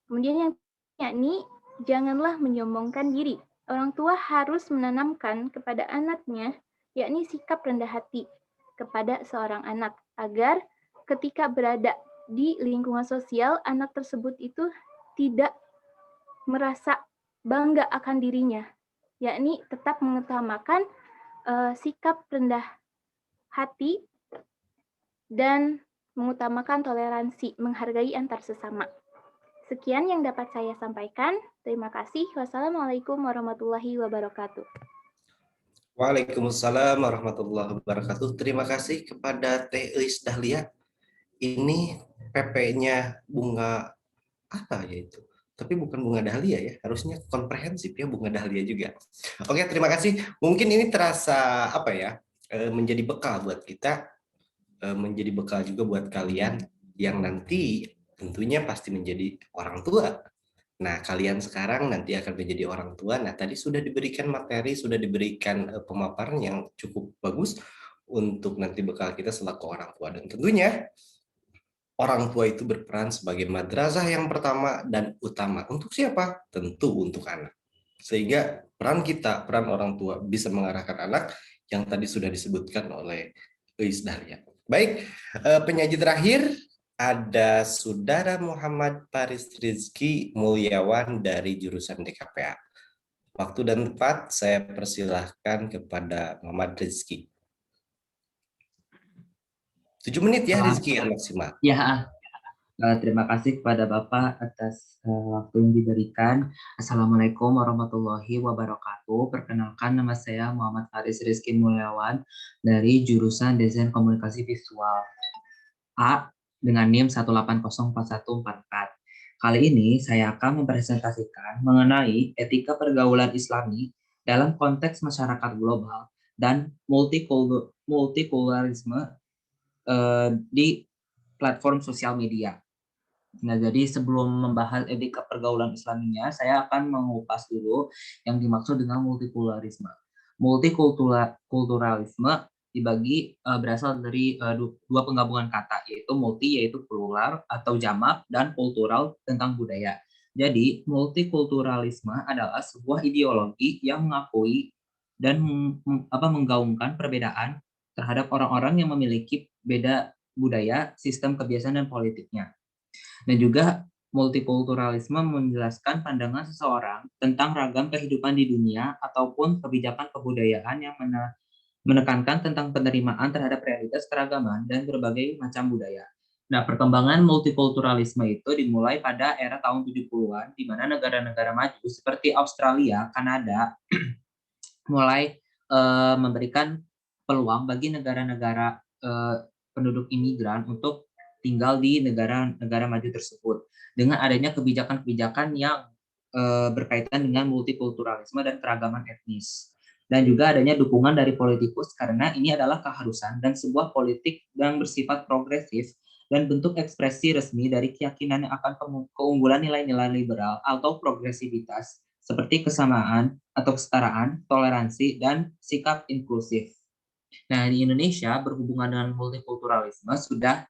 Kemudian yang yakni janganlah menyombongkan diri. Orang tua harus menanamkan kepada anaknya yakni sikap rendah hati kepada seorang anak, agar ketika berada di lingkungan sosial, anak tersebut itu tidak merasa bangga akan dirinya, yakni tetap mengutamakan sikap rendah hati dan mengutamakan toleransi, menghargai antar sesama. Sekian yang dapat saya sampaikan. Terima kasih. Wassalamualaikum warahmatullahi wabarakatuh. Waalaikumsalam warahmatullahi wabarakatuh. Terima kasih kepada Teh Eis Dahlia. Ini PP-nya bunga apa ya itu? Tapi bukan bunga dahlia ya, harusnya komprehensif ya bunga dahlia juga. Oke, terima kasih. Mungkin ini terasa apa ya, menjadi bekal buat kita, menjadi bekal juga buat kalian yang nanti tentunya pasti menjadi orang tua. Nah, kalian sekarang nanti akan menjadi orang tua. Nah, tadi sudah diberikan materi, sudah diberikan pemaparan yang cukup bagus untuk nanti bekal kita selaku orang tua. Dan tentunya orang tua itu berperan sebagai madrasah yang pertama dan utama. Untuk siapa? Tentu untuk anak. Sehingga peran kita, peran orang tua bisa mengarahkan anak yang tadi sudah disebutkan oleh Eis Dahlia. Baik, penyaji terakhir ada Saudara Muhammad Paris Rizky Mulyawan dari jurusan DKPA. Waktu dan tempat saya persilahkan kepada Muhammad Rizky. 7 menit ya Rizky yang maksimal. Ya, terima kasih kepada Bapak atas waktu yang diberikan. Assalamualaikum warahmatullahi wabarakatuh. Perkenalkan, nama saya Muhammad Paris Rizky Mulyawan dari jurusan Desain Komunikasi Visual A dengan NIM 1804144. Kali ini saya akan mempresentasikan mengenai etika pergaulan Islami dalam konteks masyarakat global dan multikulturalisme di platform sosial media. Nah, jadi sebelum membahas etika pergaulan Islaminya, saya akan mengupas dulu yang dimaksud dengan multikulturalisme. Multikulturalisme dibagi berasal dari dua penggabungan kata, yaitu multi yaitu plural atau jamak dan kultural tentang budaya. Jadi multikulturalisme adalah sebuah ideologi yang mengakui dan menggaungkan perbedaan terhadap orang-orang yang memiliki beda budaya, sistem kebiasaan dan politiknya. Dan juga multikulturalisme menjelaskan pandangan seseorang tentang ragam kehidupan di dunia ataupun kebijakan kebudayaan yang menekankan tentang penerimaan terhadap realitas keragaman dan berbagai macam budaya. Nah, perkembangan multikulturalisme itu dimulai pada era tahun 70-an, di mana negara-negara maju seperti Australia, Kanada, mulai memberikan peluang bagi negara-negara penduduk imigran untuk tinggal di negara-negara maju tersebut dengan adanya kebijakan-kebijakan yang berkaitan dengan multikulturalisme dan keragaman etnis. Dan juga adanya dukungan dari politikus karena ini adalah keharusan dan sebuah politik yang bersifat progresif dan bentuk ekspresi resmi dari keyakinan yang akan keunggulan nilai-nilai liberal atau progresivitas seperti kesamaan atau kesetaraan, toleransi, dan sikap inklusif. Nah, di Indonesia berhubungan dengan multikulturalisme sudah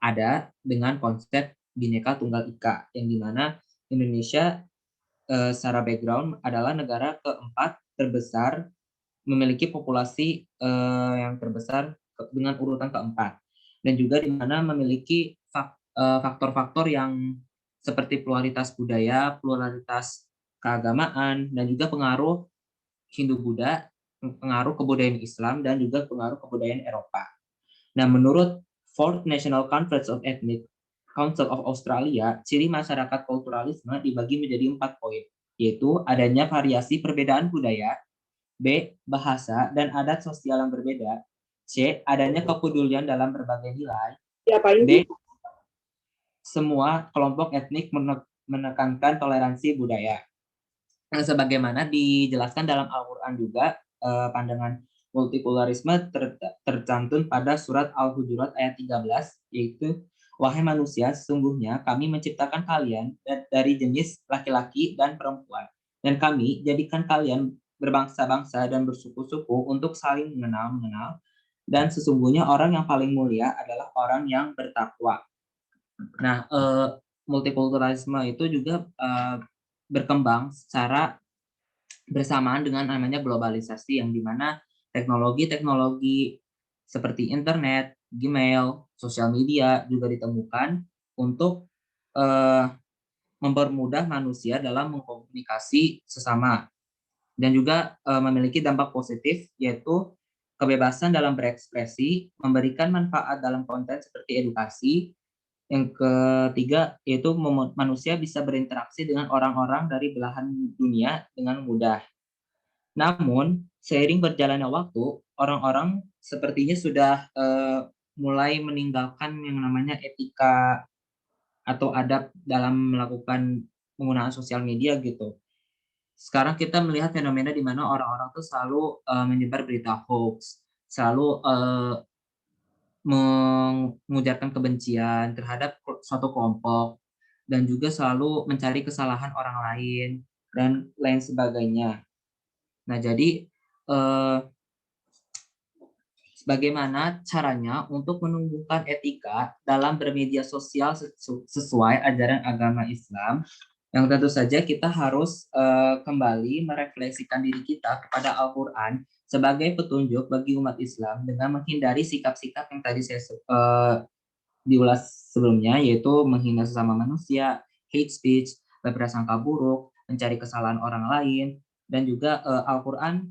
ada dengan konsep Bhinneka Tunggal Ika, yang dimana Indonesia secara background adalah negara keempat terbesar, memiliki populasi yang terbesar dengan urutan keempat, dan juga di mana memiliki faktor-faktor yang seperti pluralitas budaya, pluralitas keagamaan, dan juga pengaruh Hindu-Buddha, pengaruh kebudayaan Islam, dan juga pengaruh kebudayaan Eropa. Nah, menurut Fourth National Conference of Ethnic Council of Australia, ciri masyarakat kulturalisme dibagi menjadi 4 poin, yaitu adanya variasi perbedaan budaya, B. bahasa dan adat sosial yang berbeda, C. adanya kepedulian dalam berbagai nilai, D. semua kelompok etnik menekankan toleransi budaya. Nah, sebagaimana dijelaskan dalam Al-Quran juga, pandangan multikulturalisme tercantum pada surat Al-Hujurat ayat 13, yaitu wahai manusia, sesungguhnya kami menciptakan kalian dari jenis laki-laki dan perempuan, dan kami jadikan kalian berbangsa-bangsa dan bersuku-suku untuk saling mengenal, dan sesungguhnya orang yang paling mulia adalah orang yang bertakwa. Nah, multikulturalisme itu juga berkembang secara bersamaan dengan namanya globalisasi, yang dimana teknologi-teknologi seperti internet, Gmail, sosial media juga ditemukan untuk mempermudah manusia dalam mengkomunikasi sesama, dan juga memiliki dampak positif, yaitu kebebasan dalam berekspresi, memberikan manfaat dalam konten seperti edukasi. Yang ketiga, yaitu manusia bisa berinteraksi dengan orang-orang dari belahan dunia dengan mudah. Namun, seiring berjalannya waktu, orang-orang sepertinya sudah mulai meninggalkan yang namanya etika atau adab dalam melakukan penggunaan sosial media gitu. Sekarang kita melihat fenomena di mana orang-orang tuh selalu menyebar berita hoax, selalu mengujarkan kebencian terhadap suatu kelompok, dan juga selalu mencari kesalahan orang lain dan lain sebagainya. Nah, jadi bagaimana caranya untuk menumbuhkan etika dalam bermedia sosial sesuai ajaran agama Islam? Yang tentu saja kita harus kembali merefleksikan diri kita kepada Al-Quran sebagai petunjuk bagi umat Islam dengan menghindari sikap-sikap yang tadi saya diulas sebelumnya, yaitu menghina sesama manusia, hate speech, berprasangka buruk, mencari kesalahan orang lain, dan juga Al-Quran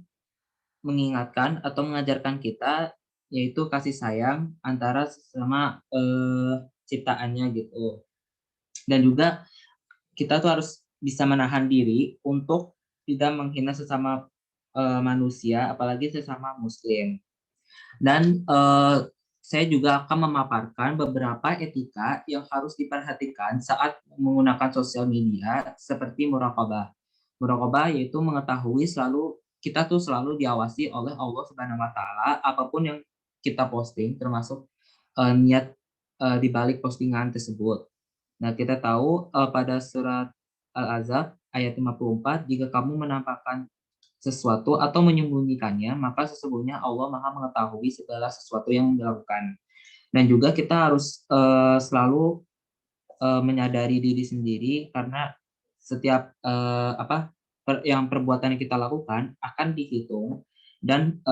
mengingatkan atau mengajarkan kita yaitu kasih sayang antara sesama ciptaannya gitu. Dan juga kita tuh harus bisa menahan diri untuk tidak menghina sesama manusia, apalagi sesama muslim. Dan saya juga akan memaparkan beberapa etika yang harus diperhatikan saat menggunakan sosial media, seperti muraqabah. Muraqabah yaitu mengetahui kita tuh selalu diawasi oleh Allah Subhanahu wa taala apapun yang kita posting, termasuk niat di balik postingan tersebut. Nah, kita tahu pada surat Al-Ahzab ayat 54, jika kamu menampakkan sesuatu atau menyembunyikannya, maka sesungguhnya Allah Maha mengetahui segala sesuatu yang dilakukan. Dan juga kita harus selalu menyadari diri sendiri, karena setiap yang perbuatan yang kita lakukan akan dihitung dan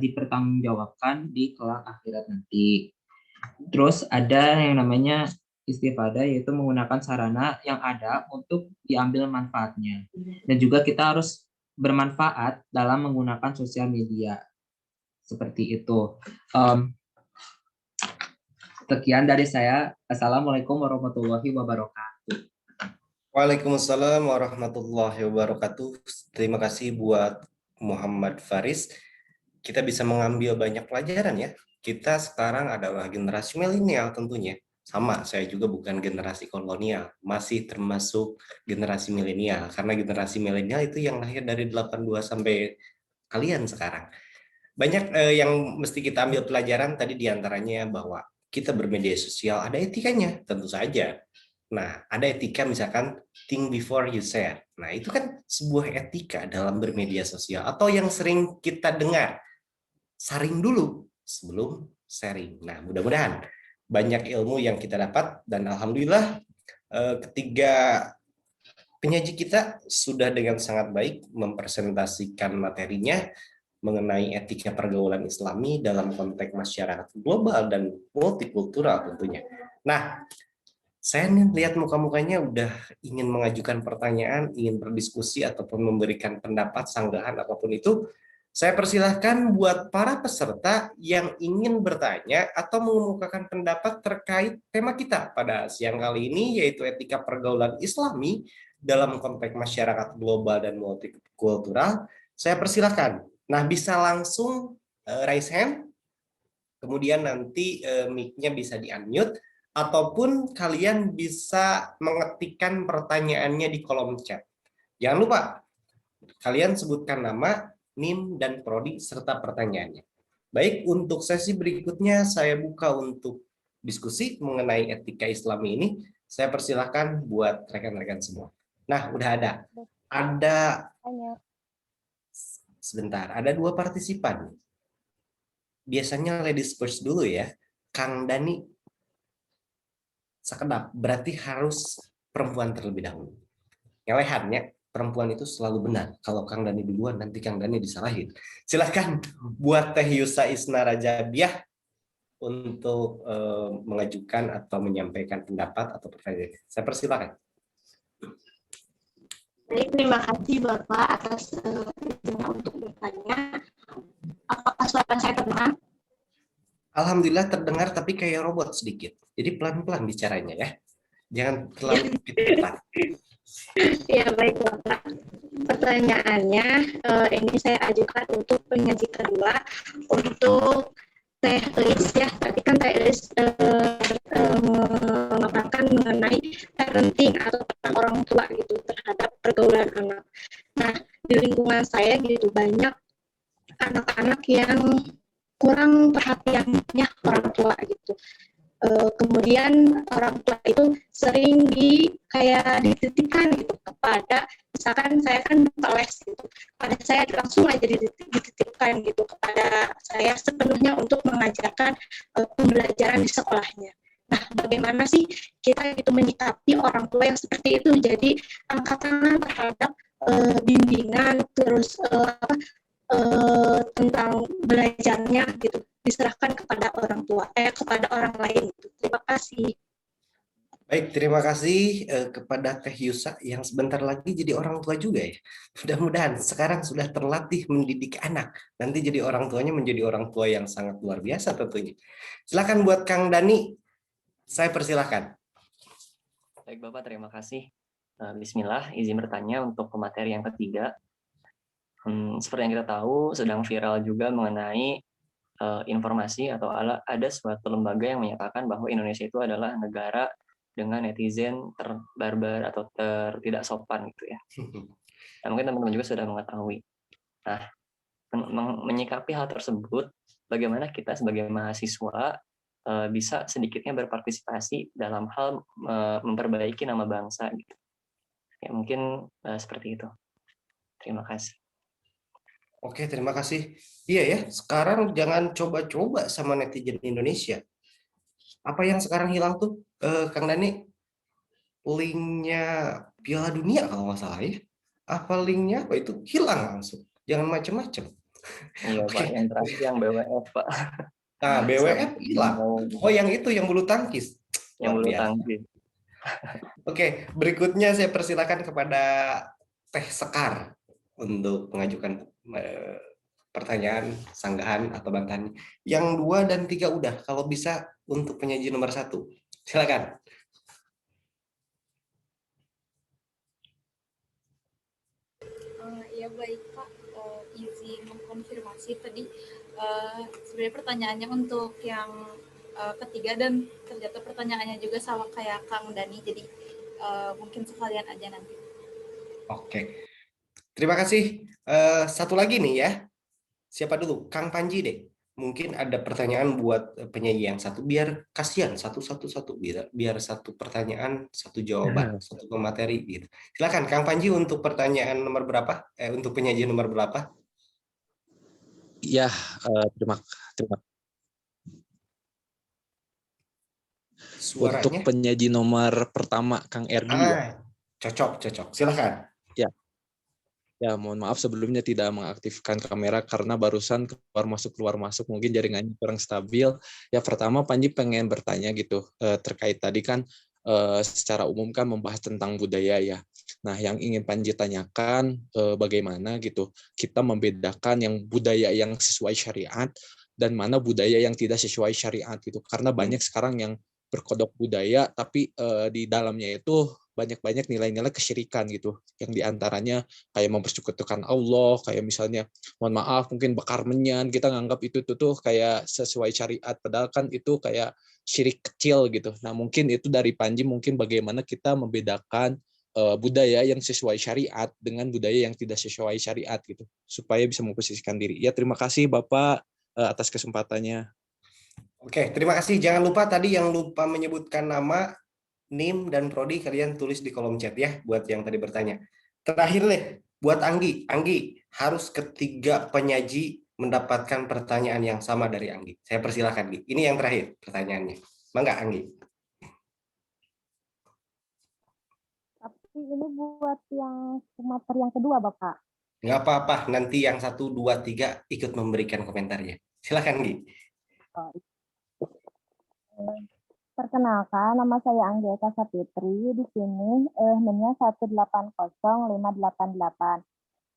dipertanggungjawabkan di kelak akhirat nanti. Terus ada yang namanya istifadah, yaitu menggunakan sarana yang ada untuk diambil manfaatnya. Dan juga kita harus bermanfaat dalam menggunakan sosial media. Seperti itu. Sekian dari saya. Assalamualaikum warahmatullahi wabarakatuh. Waalaikumsalam warahmatullahi wabarakatuh. Terima kasih buat Muhammad Faris. Kita bisa mengambil banyak pelajaran ya. Kita sekarang adalah generasi milenial tentunya. sama, saya juga bukan generasi kolonial, masih termasuk generasi milenial, karena generasi milenial itu yang lahir dari 82 sampai kalian sekarang. Banyak yang mesti kita ambil pelajaran tadi diantaranya bahwa kita bermedia sosial ada etikanya, tentu saja. Nah, ada etika misalkan think before you share. Nah, itu kan sebuah etika dalam bermedia sosial atau yang sering kita dengar, saring dulu sebelum sharing. Nah, mudah-mudahan banyak ilmu yang kita dapat dan alhamdulillah ketiga penyaji kita sudah dengan sangat baik mempresentasikan materinya mengenai etika pergaulan Islami dalam konteks masyarakat global dan multikultural tentunya. Nah, saya nih lihat muka-mukanya udah ingin mengajukan pertanyaan, ingin berdiskusi ataupun memberikan pendapat, sanggahan apapun itu. Saya persilahkan buat para peserta yang ingin bertanya atau mengemukakan pendapat terkait tema kita pada siang kali ini, yaitu etika pergaulan Islami dalam konteks masyarakat global dan multikultural. Saya persilahkan. Nah, bisa langsung raise hand, kemudian nanti mic-nya bisa di-unmute, ataupun kalian bisa mengetikkan pertanyaannya di kolom chat. Jangan lupa, kalian sebutkan nama, NIM, dan prodi, serta pertanyaannya. Baik, untuk sesi berikutnya saya buka untuk diskusi mengenai etika Islami ini. Saya persilahkan buat rekan-rekan semua. Nah, udah ada. Sebentar, ada 2 partisipan. Biasanya ladies first dulu ya. Kang Dani, sekedap, berarti harus perempuan terlebih dahulu. Ngelehannya, perempuan itu selalu benar. Kalau Kang Dani duluan, nanti Kang Dani disalahin. Silahkan buat Teh Yusa Isna Rajabiah untuk mengajukan atau menyampaikan pendapat atau pertanyaan. Saya persilakan. Baik, terima kasih Bapak atas izinnya untuk bertanya. Apakah suara saya terdengar? Alhamdulillah terdengar, tapi kayak robot sedikit. Jadi pelan-pelan bicaranya ya. Jangan terlalu cepat. Ya, baik Bapak. Pertanyaannya, ini saya ajukan untuk penyaji kedua, untuk Teh Elis ya. Tadi kan Teh Elis memaparkan mengenai parenting atau peran orang tua gitu terhadap pergaulan anak. Nah, di lingkungan saya gitu banyak anak-anak yang kurang perhatiannya orang tua gitu. Kemudian orang tua itu sering kayak dititipkan gitu kepada, misalkan saya kan les gitu, pada saya langsung aja dititipkan gitu kepada saya sepenuhnya untuk mengajarkan pembelajaran di sekolahnya. Nah, bagaimana sih kita itu menyikapi orang tua yang seperti itu? Jadi angkat tangan terhadap bimbingan terus tentang belajarnya gitu diserahkan kepada orang tua kepada orang lain gitu. Terima kasih. Baik, terima kasih kepada Teh Yusa yang sebentar lagi jadi orang tua juga ya. Mudah-mudahan sekarang sudah terlatih mendidik anak. Nanti jadi orang tuanya menjadi orang tua yang sangat luar biasa tentunya. Silakan buat Kang Dani, saya persilahkan. Baik Bapak, terima kasih. Bismillah, izin bertanya untuk pemateri yang ketiga. Seperti yang kita tahu, sedang viral juga mengenai informasi atau ada suatu lembaga yang menyatakan bahwa Indonesia itu adalah negara dengan netizen terbarbar atau tidak sopan gitu ya. Nah, mungkin teman-teman juga sudah mengetahui. Nah, menyikapi hal tersebut, bagaimana kita sebagai mahasiswa bisa sedikitnya berpartisipasi dalam hal memperbaiki nama bangsa gitu. Ya, mungkin seperti itu. Terima kasih. Oke, terima kasih. Iya ya, sekarang jangan coba-coba sama netizen Indonesia. Apa yang sekarang hilang tuh, Kang Dani? Linknya Piala Dunia kalau nggak salah ya. Apa linknya apa itu? Hilang langsung. Jangan macam-macam. Iya Pak, yang terakhir yang BWF Pak. Nah, BWF hilang. Oh, yang itu yang bulu tangkis. Yang bulu tangkis. Oke, berikutnya saya persilakan kepada Teh Sekar untuk mengajukan pertanyaan, sanggahan atau bantahan. Yang 2 dan 3 udah, kalau bisa untuk penyaji nomor 1. Silakan. Ya baik Pak, izin mengkonfirmasi tadi sebenarnya pertanyaannya untuk yang ketiga dan ternyata pertanyaannya juga sama kayak Kang Dani, jadi mungkin sekalian aja nanti. Oke, terima kasih. Satu lagi nih ya, siapa dulu? Kang Panji deh. Mungkin ada pertanyaan buat penyanyi yang satu, biar kasihan satu biar satu pertanyaan satu jawaban satu pemateri gitu. Silakan Kang Panji untuk pertanyaan nomor berapa? Untuk penyaji nomor berapa? Ya, terima. Suaranya? Untuk penyaji nomor pertama Kang Ergi ya. Cocok. Silakan. Ya, mohon maaf sebelumnya tidak mengaktifkan kamera karena barusan keluar masuk mungkin jaringannya kurang stabil. Ya, pertama Panji pengen bertanya gitu terkait tadi kan secara umum kan membahas tentang budaya ya. Nah, yang ingin Panji tanyakan bagaimana gitu kita membedakan yang budaya yang sesuai syariat dan mana budaya yang tidak sesuai syariat gitu. Karena banyak sekarang yang berkodok budaya tapi di dalamnya itu banyak nilai-nilai kesyirikan gitu, yang diantaranya kayak mempersekutukan Allah, kayak misalnya mohon maaf mungkin bakar menyan, kita nganggap itu tuh kayak sesuai syariat, padahal kan itu kayak syirik kecil gitu. Nah mungkin itu dari Panji, mungkin bagaimana kita membedakan budaya yang sesuai syariat dengan budaya yang tidak sesuai syariat gitu, supaya bisa memposisikan diri. Ya, terima kasih Bapak atas kesempatannya. Oke, terima kasih. Jangan lupa tadi yang lupa menyebutkan nama, NIM dan prodi kalian tulis di kolom chat ya buat yang tadi bertanya. Terakhir deh buat Anggi. Anggi, harus ketiga penyaji mendapatkan pertanyaan yang sama dari Anggi. Saya persilahkan, Gi. Ini yang terakhir pertanyaannya. Mangga Anggi. Tapi ini buat yang materi yang kedua, Bapak. Nggak apa-apa, nanti yang 1, 2, 3 ikut memberikan komentarnya. Silakan, Gi. Perkenalkan, nama saya Anggeta Sapitri. Di sini NIM-nya 1805888.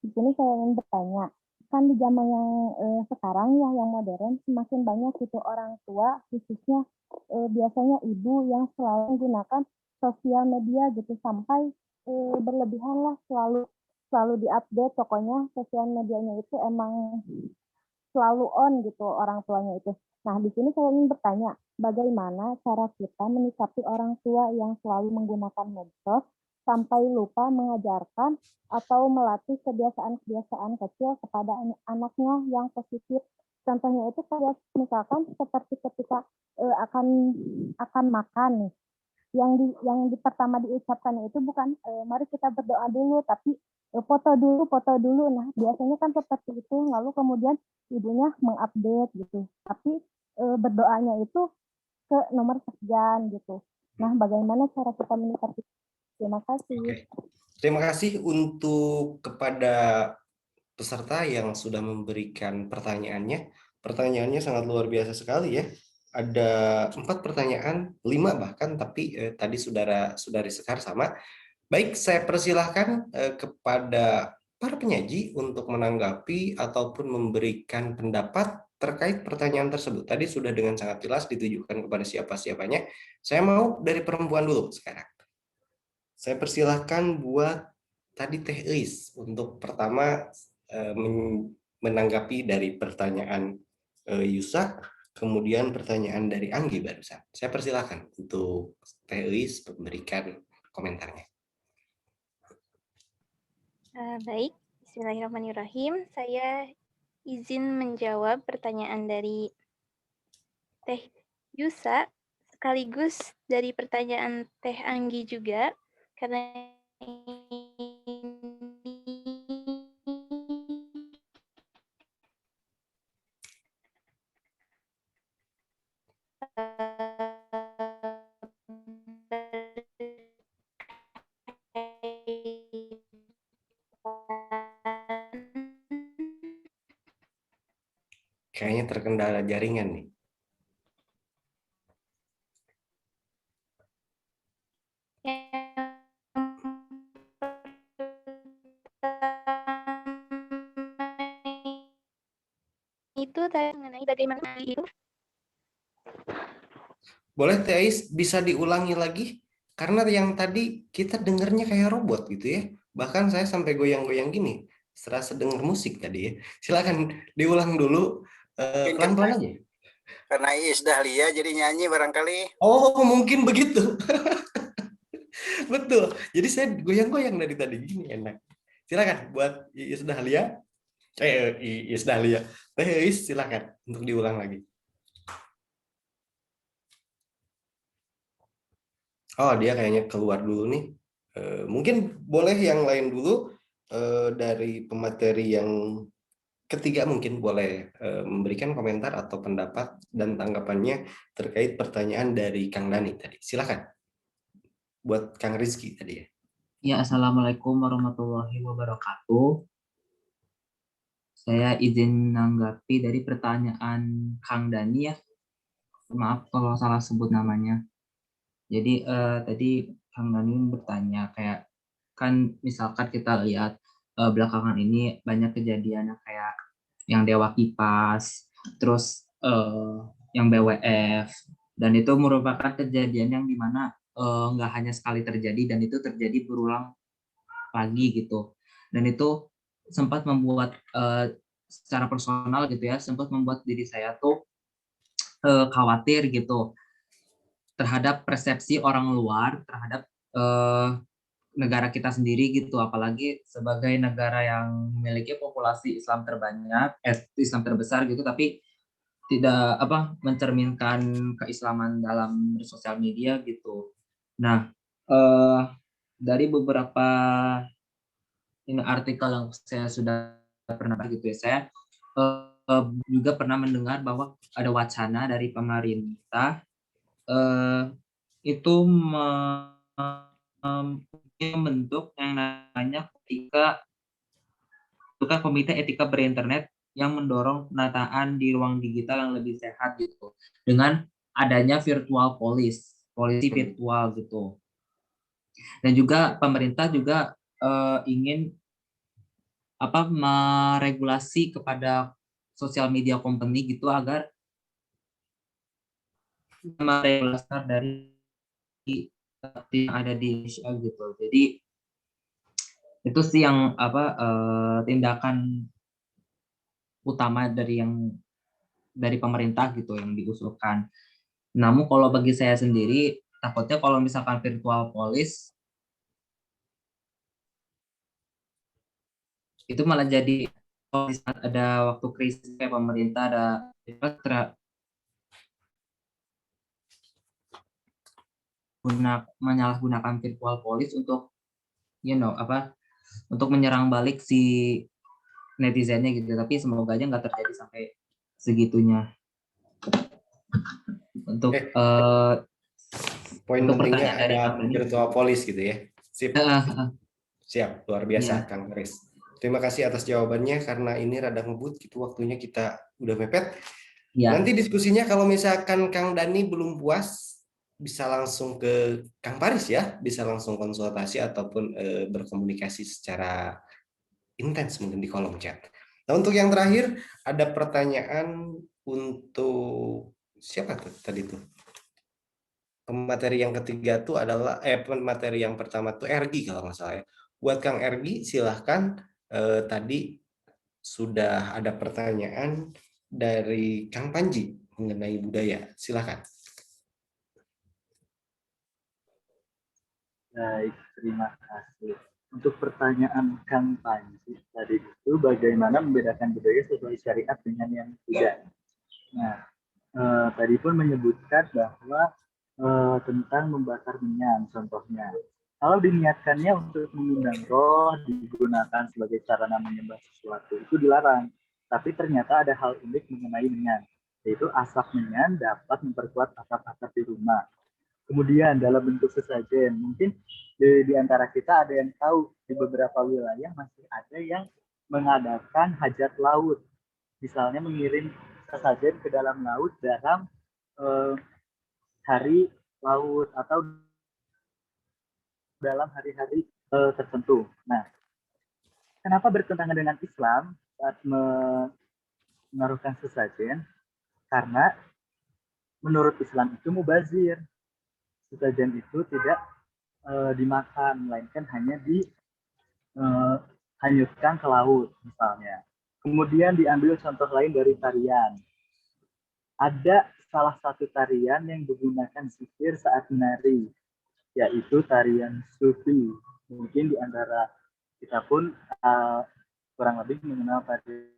Di sini saya ingin bertanya, kan di zaman yang sekarang ya, yang modern, semakin banyak itu orang tua, khususnya biasanya ibu yang selalu menggunakan sosial media gitu, sampai berlebihan lah, selalu diupdate. Pokoknya sosial medianya itu emang selalu on gitu orang tuanya itu. Nah, di sini saya ingin bertanya, bagaimana cara kita menyikapi orang tua yang selalu menggunakan medsos sampai lupa mengajarkan atau melatih kebiasaan-kebiasaan kecil kepada anaknya yang positif. Contohnya itu kayak misalkan seperti ketika akan makan nih, yang pertama diucapkan itu bukan mari kita berdoa dulu, tapi foto dulu. Nah, biasanya kan seperti itu, lalu kemudian ibunya mengupdate gitu, tapi berdoanya itu ke nomor sekian gitu. Nah, bagaimana cara kita menyikapi? Terima kasih. Oke. Terima kasih untuk kepada peserta yang sudah memberikan pertanyaannya. Pertanyaannya sangat luar biasa sekali ya. Ada 4 pertanyaan, 5 bahkan, tapi tadi saudari Sekar sama. Baik, saya persilahkan kepada para penyaji untuk menanggapi ataupun memberikan pendapat terkait pertanyaan tersebut. Tadi sudah dengan sangat jelas ditujukan kepada siapa-siapanya. Saya mau dari perempuan dulu sekarang. Saya persilahkan buat tadi Teh Eis untuk pertama menanggapi dari pertanyaan Yusa, kemudian pertanyaan dari Anggi barusan. Saya persilahkan untuk Teh Eis memberikan komentarnya. Baik, bismillahirrahmanirrahim. Saya izin menjawab pertanyaan dari Teh Yusa, sekaligus dari pertanyaan Teh Anggi juga, karena Kayaknya terkendala jaringan nih. Itu tadi mengenai bagaimana itu. Boleh Teis bisa diulangi lagi? Karena yang tadi kita dengarnya kayak robot gitu ya. Bahkan saya sampai goyang-goyang gini. Serasa dengar musik tadi ya. Silakan diulang dulu pelan-pelan aja. Karena Iis Dahlia jadi nyanyi barangkali. Oh, mungkin begitu. Betul. Jadi saya goyang-goyang dari tadi gini enak. Silakan buat Iis Dahlia. Iis Dahlia. Teh Iis silakan untuk diulang lagi. Oh, dia kayaknya keluar dulu nih. Mungkin boleh yang lain dulu dari pemateri yang ketiga mungkin boleh memberikan komentar atau pendapat dan tanggapannya terkait pertanyaan dari Kang Dani tadi. Silakan. Buat Kang Rizky tadi ya. Ya, Assalamualaikum warahmatullahi wabarakatuh. Saya izin menanggapi dari pertanyaan Kang Dani ya. Maaf kalau salah sebut namanya. Jadi tadi Kang Dani bertanya kayak kan misalkan kita lihat belakangan ini banyak kejadian kayak yang Dewa Kipas, terus yang BWF, dan itu merupakan kejadian yang dimana nggak hanya sekali terjadi dan itu terjadi berulang lagi gitu. Dan itu sempat membuat secara personal gitu ya, sempat membuat diri saya tuh khawatir gitu terhadap persepsi orang luar terhadap negara kita sendiri gitu, apalagi sebagai negara yang memiliki populasi Islam terbanyak, Islam terbesar gitu, tapi tidak mencerminkan keislaman dalam sosial media gitu. Nah, dari beberapa ini artikel yang saya sudah pernah baca gitu ya, saya juga pernah mendengar bahwa ada wacana dari pemerintah itu membentuk yang namanya komite etika berinternet yang mendorong penataan di ruang digital yang lebih sehat gitu dengan adanya virtual polisi virtual gitu. Dan juga pemerintah juga ingin meregulasi kepada sosial media company gitu agar meregulasi dari yang ada di Indonesia gitu. Jadi itu sih yang tindakan utama dari pemerintah gitu yang diusulkan. Namun kalau bagi saya sendiri takutnya kalau misalkan virtual police itu malah jadi kalau saat ada waktu krisis kayak pemerintah ada menyalahgunakan virtual police untuk untuk menyerang balik si netizennya gitu, tapi semoga aja nggak terjadi sampai segitunya. Untuk poin pentingnya ada virtual police gitu ya. Sip. Siap, luar biasa Kang Riz. Terima kasih atas jawabannya, karena ini rada ngebut gitu waktunya, kita udah mepet. Nanti diskusinya kalau misalkan Kang Dani belum puas bisa langsung ke Kang Paris ya, bisa langsung konsultasi ataupun berkomunikasi secara intens mungkin di kolom chat. Nah, untuk yang terakhir ada pertanyaan untuk siapa tuh tadi tuh? Pemateri yang ketiga tuh adalah pemateri yang pertama tuh Ergi kalau nggak salah ya. Buat Kang Ergi silahkan, tadi sudah ada pertanyaan dari Kang Panji mengenai budaya. Silahkan. Baik, terima kasih. Untuk pertanyaan Kang Panji tadi itu bagaimana membedakan budaya sesuai syariat dengan yang tidak. Nah, tadi pun menyebutkan bahwa tentang membakar minyak contohnya. Kalau diniatkannya untuk mengundang roh digunakan sebagai sarana menyembah sesuatu itu dilarang. Tapi ternyata ada hal unik mengenai minyak, yaitu asap minyak dapat memperkuat atap-atap di rumah. Kemudian dalam bentuk sesajen, mungkin di antara kita ada yang tahu di beberapa wilayah masih ada yang mengadakan hajat laut. Misalnya mengirim sesajen ke dalam laut dalam hari laut atau dalam hari-hari tertentu. Nah, kenapa bertentangan dengan Islam saat menaruhkan sesajen? Karena menurut Islam itu mubazir. Sesajen itu tidak dimakan, melainkan hanya dihanyutkan ke laut misalnya. Kemudian diambil contoh lain dari tarian. ada salah satu tarian yang menggunakan zikir saat menari, yaitu tarian sufi. Mungkin di antara kita pun kurang lebih mengenal tarian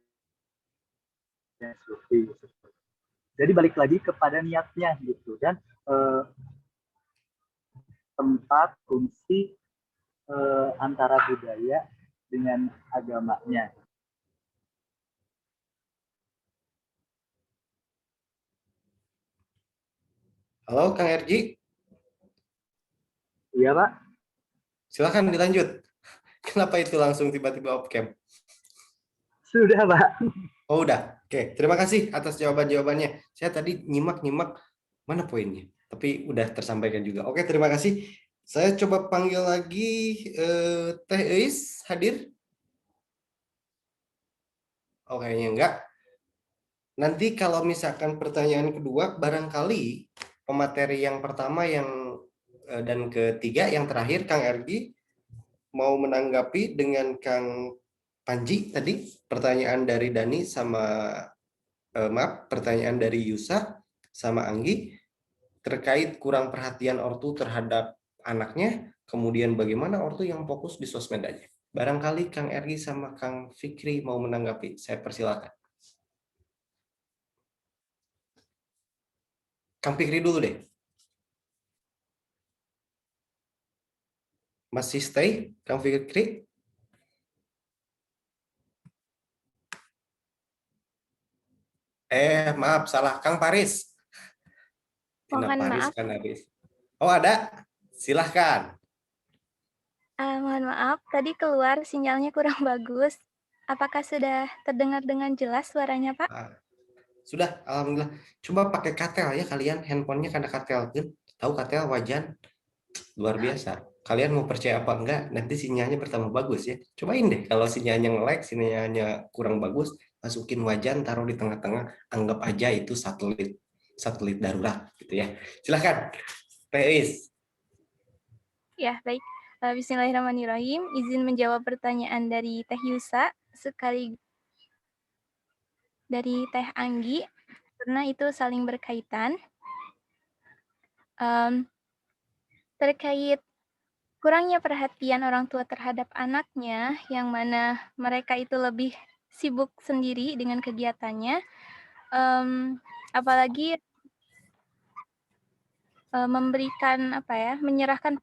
sufi. Jadi balik lagi kepada niatnya gitu, dan tempat fungsi antara budaya dengan agamanya. Halo Kang Ergi. Iya Pak. Silakan dilanjut. Kenapa itu langsung tiba-tiba off cam? Sudah Pak. Oh udah. Oke, terima kasih atas jawaban-jawabannya. Saya tadi nyimak-nyimak mana poinnya, tapi udah tersampaikan juga. Oke, terima kasih. Saya coba panggil lagi Teh Eis, hadir? Oh, kayaknya enggak. Nanti kalau misalkan pertanyaan kedua, barangkali pemateri yang pertama dan ketiga, yang terakhir, Kang Ergi, mau menanggapi dengan Kang Panji tadi, pertanyaan dari Dani sama, pertanyaan dari Yusa sama Anggi, terkait kurang perhatian ortu terhadap anaknya, kemudian bagaimana ortu yang fokus di sosmed aja. Barangkali Kang Ergi sama Kang Fikri mau menanggapi, saya persilakan. Kang Fikri dulu deh. Masih stay, Kang Fikri? Maaf, salah. Kang Paris. Mohon Paris maaf. kan habis. Oh, ada? Silahkan. Mohon maaf, tadi keluar sinyalnya kurang bagus. Apakah sudah terdengar dengan jelas suaranya, Pak? Sudah, alhamdulillah. Coba pakai katel ya kalian, handphonenya karena katel kan. Tahu katel wajan? Luar biasa. Kalian mau percaya apa enggak, nanti sinyalnya pertama bagus ya. Cobain deh, kalau sinyalnya nge-lag, sinyalnya kurang bagus, masukin wajan, taruh di tengah-tengah, anggap aja itu satelit darurat gitu ya. Silahkan, Peis. Ya, baik. Bismillahirrahmanirrahim. Izin menjawab pertanyaan dari Teh Yusa, sekali dari Teh Anggi, karena itu saling berkaitan. Terkait kurangnya perhatian orang tua terhadap anaknya, yang mana mereka itu lebih sibuk sendiri dengan kegiatannya, apalagi menyerahkan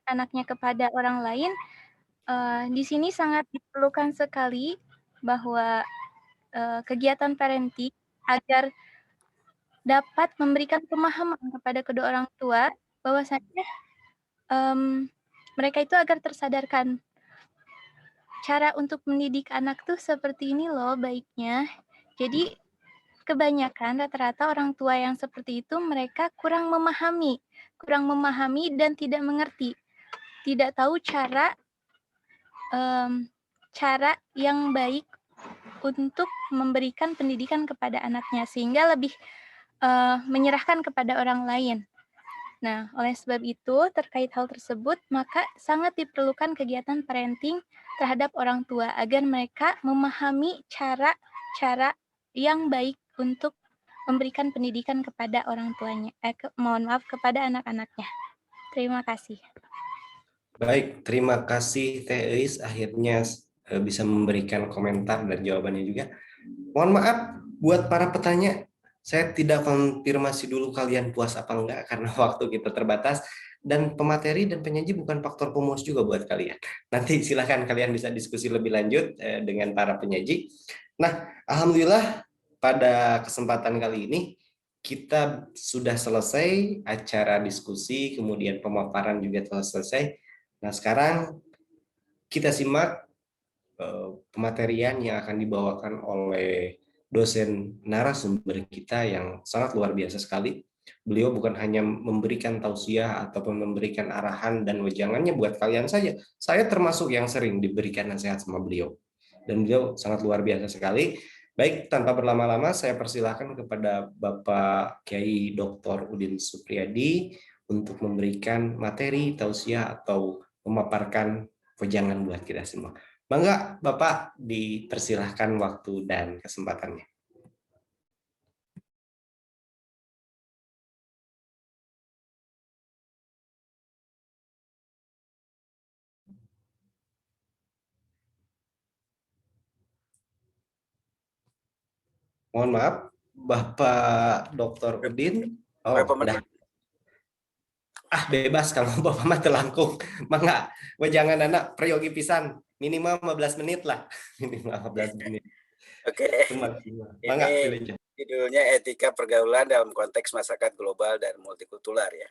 anaknya kepada orang lain. Di sini sangat diperlukan sekali bahwa kegiatan parenting agar dapat memberikan pemahaman kepada kedua orang tua bahwasanya mereka itu agar tersadarkan cara untuk mendidik anak tuh seperti ini loh baiknya. Jadi kebanyakan rata-rata orang tua yang seperti itu mereka kurang memahami dan tidak mengerti, tidak tahu cara yang baik untuk memberikan pendidikan kepada anaknya, sehingga lebih menyerahkan kepada orang lain. Nah, oleh sebab itu, terkait hal tersebut, maka sangat diperlukan kegiatan parenting terhadap orang tua agar mereka memahami cara-cara yang baik untuk memberikan pendidikan kepada orang tuanya. Kepada anak-anaknya. Terima kasih. Baik, terima kasih Teh Eis, akhirnya bisa memberikan komentar dan jawabannya juga. Mohon maaf buat para petanya, saya tidak konfirmasi dulu kalian puas apa enggak karena waktu kita terbatas, dan pemateri dan penyaji bukan faktor pemuas juga buat kalian. Nanti silahkan kalian bisa diskusi lebih lanjut dengan para penyaji. Nah, alhamdulillah pada kesempatan kali ini kita sudah selesai acara diskusi, kemudian pemaparan juga telah selesai. Nah, sekarang kita simak pematerian yang akan dibawakan oleh dosen narasumber kita yang sangat luar biasa sekali. Beliau bukan hanya memberikan tausiah ataupun memberikan arahan dan wejangannya buat kalian saja. Saya termasuk yang sering diberikan nasihat sama beliau. Dan beliau sangat luar biasa sekali. Baik, tanpa berlama-lama saya persilahkan kepada Bapak Kiai Dr. Udin Supriyadi untuk memberikan materi, tausiah, atau memaparkan wejangan buat kita semua. Bangga, Bapak, dipersilahkan waktu dan kesempatannya. Mohon maaf, Bapak Dr. Udin. Oh, berapa udah. menit? Bebas kalau Bapak mah telangkung. Mangga, jangan anak prayogi pisan. Minimal 15 menit lah. Minimal 15 menit. Oke. Itu maksimal. Mangga, Ini pilih. judulnya etika pergaulan dalam konteks masyarakat global dan multikultural ya.